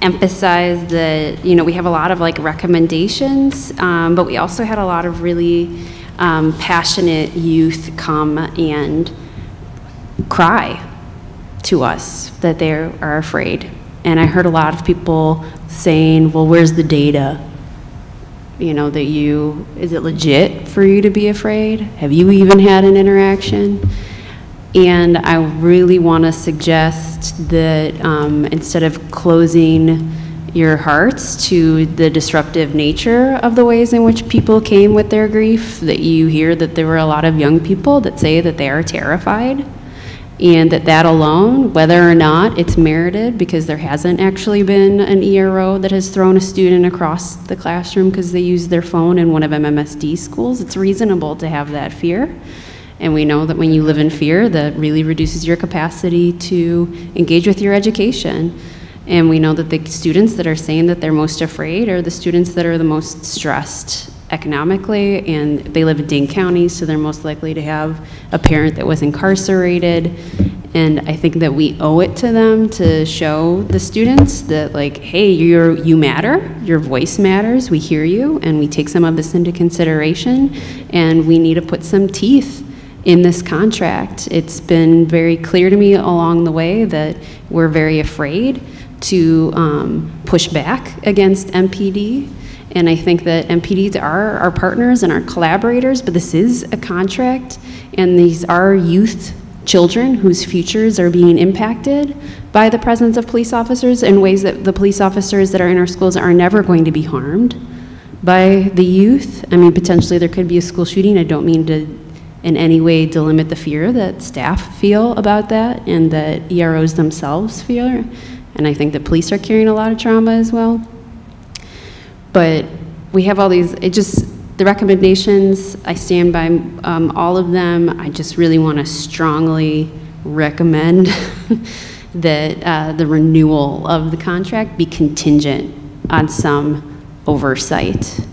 emphasize that, we have a lot of like recommendations, but we also had a lot of really passionate youth come and cry to us that they are afraid. And I heard a lot of people saying, well, where's the data? Is it legit for you to be afraid? Have you even had an interaction? And I really want to suggest that instead of closing your hearts to the disruptive nature of the ways in which people came with their grief, that you hear that there were a lot of young people that say that they are terrified, and that alone, whether or not it's merited, because there hasn't actually been an ERO that has thrown a student across the classroom because they used their phone in one of MMSD schools, it's reasonable to have that fear. And we know that when you live in fear, that really reduces your capacity to engage with your education. And we know that the students that are saying that they're most afraid are the students that are the most stressed economically, and they live in Dane County, so they're most likely to have a parent that was incarcerated. And I think that we owe it to them to show the students that, like, hey, you matter, your voice matters, we hear you, and we take some of this into consideration, and we need to put some teeth in this contract. It's been very clear to me along the way that we're very afraid to push back against MPD. And I think that MPDs are our partners and our collaborators, but this is a contract, and these are youth children whose futures are being impacted by the presence of police officers in ways that the police officers that are in our schools are never going to be harmed by the youth. I mean, potentially there could be a school shooting. I don't mean to in any way delimit the fear that staff feel about that and that EROs themselves feel. And I think that police are carrying a lot of trauma as well. But we have all these, the recommendations, I stand by all of them. I just really want to strongly recommend that the renewal of the contract be contingent on some oversight.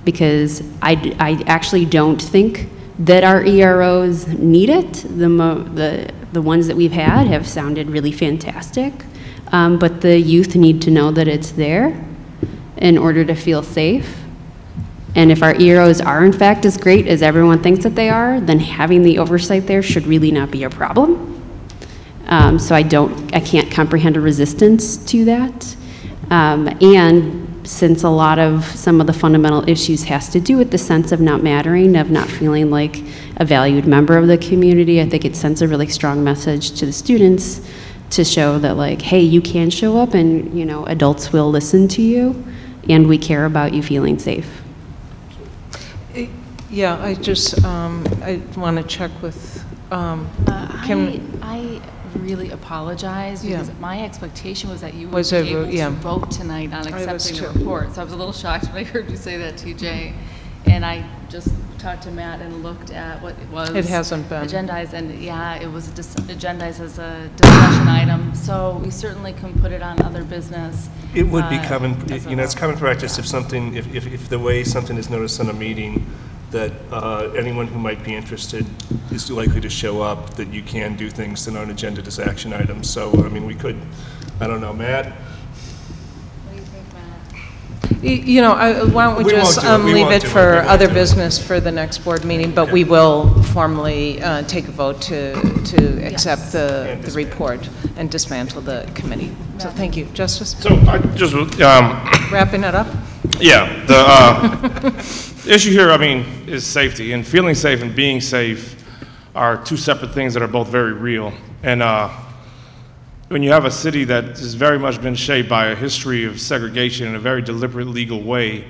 Because I actually don't think that our EROs need it. The ones that we've had have sounded really fantastic. But the youth need to know that it's there in order to feel safe. And if our EROs are in fact as great as everyone thinks that they are, then having the oversight there should really not be a problem. So I can't comprehend a resistance to that. And since a lot of some of the fundamental issues has to do with the sense of not mattering, of not feeling like a valued member of the community, I think it sends a really strong message to the students to show that, like, hey, you can show up and, adults will listen to you and we care about you feeling safe.
Yeah, I want to check with Kim.
I really apologize because my expectation was that you would be able to vote tonight on accepting the report. So I was a little shocked when I heard you say that, TJ. And I just talked to Matt and looked at what it was.
It hasn't been
agendized, and yeah, it was agendized as a discussion item. So we certainly can put it on other business.
It would be common, it's common practice if the way something is noticed on a meeting, that anyone who might be interested is likely to show up, that you can do things that aren't agended as action items. So, I mean, we could, I don't know, Matt?
Why don't we just leave it for other business for the next board meeting, but we will formally take a vote to accept the report and dismantle the committee. So thank you. Justice?
So I just...
Wrapping it up?
Yeah, the issue here, I mean, is safety, and feeling safe and being safe are two separate things that are both very real. And when you have a city that has very much been shaped by a history of segregation in a very deliberate legal way,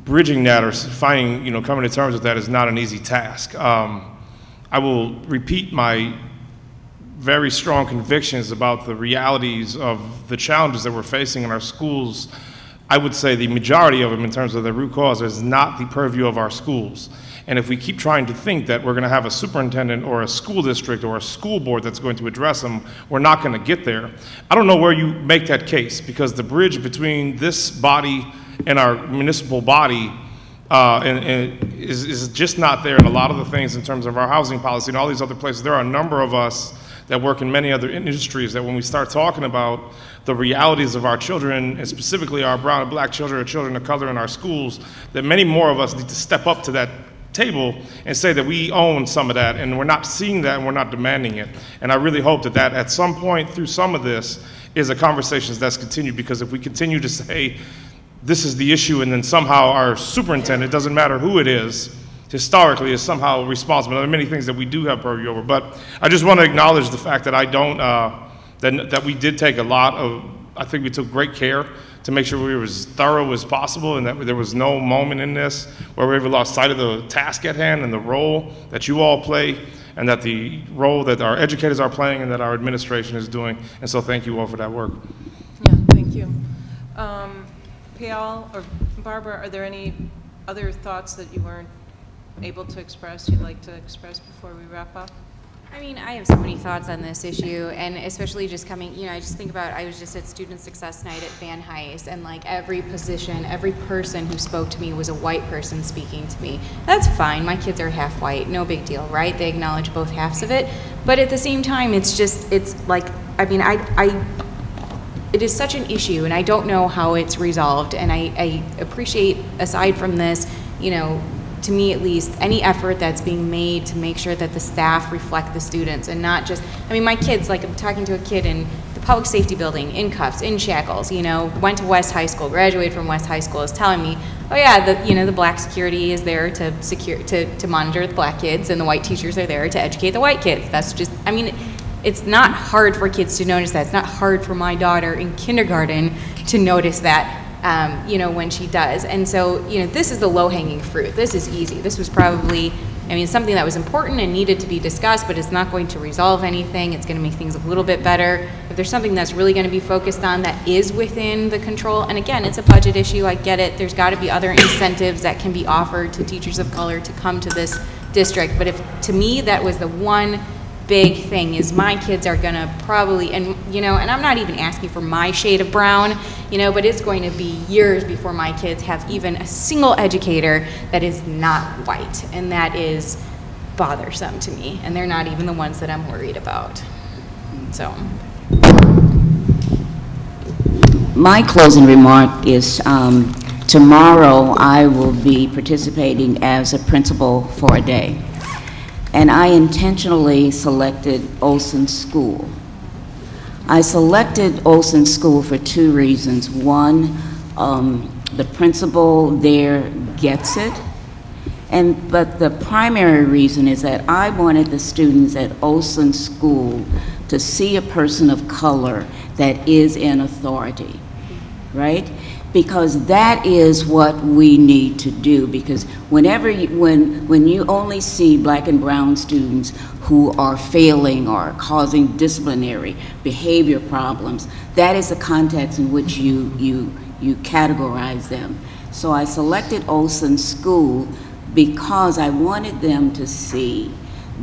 bridging that or finding, you know, coming to terms with that is not an easy task. I will repeat my very strong convictions about the realities of the challenges that we're facing in our schools. I would say the majority of them, in terms of the root cause, is not the purview of our schools. And if we keep trying to think that we're going to have a superintendent or a school district or a school board that's going to address them, we're not going to get there. I don't know where you make that case, because the bridge between this body and our municipal body is just not there in a lot of the things in terms of our housing policy and all these other places. There are a number of us that work in many other industries that when we start talking about the realities of our children, and specifically our brown and black children or children of color in our schools, that many more of us need to step up to that table and say that we own some of that, and we're not seeing that and we're not demanding it. And I really hope that that at some point through some of this is a conversation that's continued, because if we continue to say this is the issue and then somehow our superintendent, it doesn't matter who it is, historically is somehow responsible. There are many things that we do have purview over, but I just want to acknowledge the fact that I don't, that we did take a lot of, I think we took great care to make sure we were as thorough as possible, and that there was no moment in this where we ever lost sight of the task at hand and the role that you all play, and that the role that our educators are playing and that our administration is doing. And so thank you all for that work.
Yeah, thank you. Payal or Barbara, are there any other thoughts that you weren't able to express, you'd like to express before we wrap up?
I mean, I have so many thoughts on this issue, and especially just coming, you know, I just think about, I was just at Student Success Night at Van Hise, and like every position, every person who spoke to me was a white person speaking to me. That's fine, my kids are half white, no big deal, right? They acknowledge both halves of it, but at the same time, it's just, it's like, I mean, it is such an issue, and I don't know how it's resolved, and I appreciate, aside from this, you know, to me at least, any effort that's being made to make sure that the staff reflect the students and not just, I mean, my kids, like I'm talking to a kid in the public safety building, in cuffs, in shackles, you know, went to West High School, graduated from West High School, is telling me, oh yeah, you know, the black security is there to monitor the black kids, and the white teachers are there to educate the white kids. That's just, I mean, it's not hard for kids to notice that. It's not hard for my daughter in kindergarten to notice that. You know, when she does. And so, you know, this is the low-hanging fruit. This is easy. This was probably, I mean, something that was important and needed to be discussed, but it's not going to resolve anything. It's going to make things a little bit better. If there's something that's really going to be focused on that is within the control, and again, it's a budget issue, I get it. There's got to be other incentives that can be offered to teachers of color to come to this district. But if, to me, that was the one big thing, is my kids are gonna probably, and you know, and I'm not even asking for my shade of brown, you know, but it's going to be years before my kids have even a single educator that is not white, and that is bothersome to me, and they're not even the ones that I'm worried about. So
my closing remark is tomorrow I will be participating as a principal for a day. And I intentionally selected Olson School. I selected Olson School for two reasons. One, the principal there gets it, but the primary reason is that I wanted the students at Olson School to see a person of color that is in authority, right? Because that is what we need to do. Because whenever when you only see black and brown students who are failing or causing disciplinary behavior problems, that is the context in which you categorize them. So I selected Olson School because I wanted them to see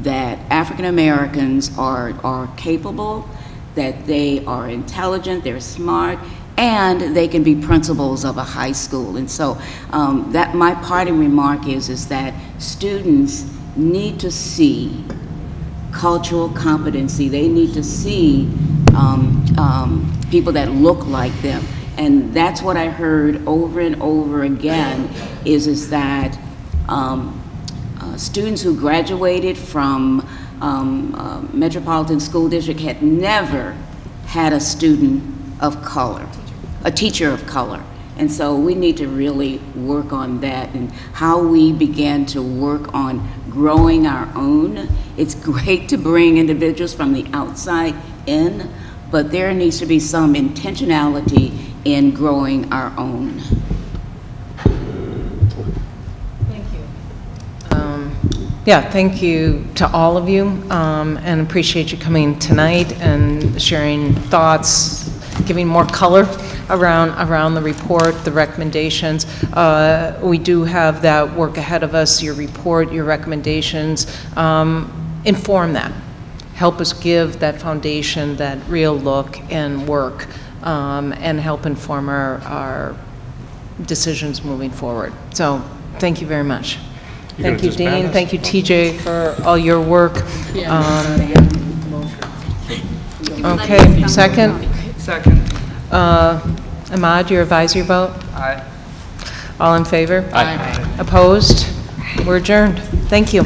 that African Americans are capable, that they are intelligent, they're smart, and they can be principals of a high school. And so that my parting remark is that students need to see cultural competency. They need to see people that look like them. And that's what I heard over and over again, is that students who graduated from Metropolitan School District had never had a student of color, a teacher of color. And so we need to really work on that and how we began to work on growing our own. It's great to bring individuals from the outside in, but there needs to be some intentionality in growing our own.
Yeah, thank you to all of you, and appreciate you coming tonight and sharing thoughts, giving more color around the report, the recommendations. We do have that work ahead of us, your report, your recommendations. Inform that. Help us give that foundation, that real look and work, and help inform our decisions moving forward. So thank you very much. Thank you, Dean. Thank you, TJ, for all your work. Okay, second?
Second.
Ahmad, your advisory vote?
Aye.
All in favor?
Aye.
Opposed? We're adjourned. Thank you.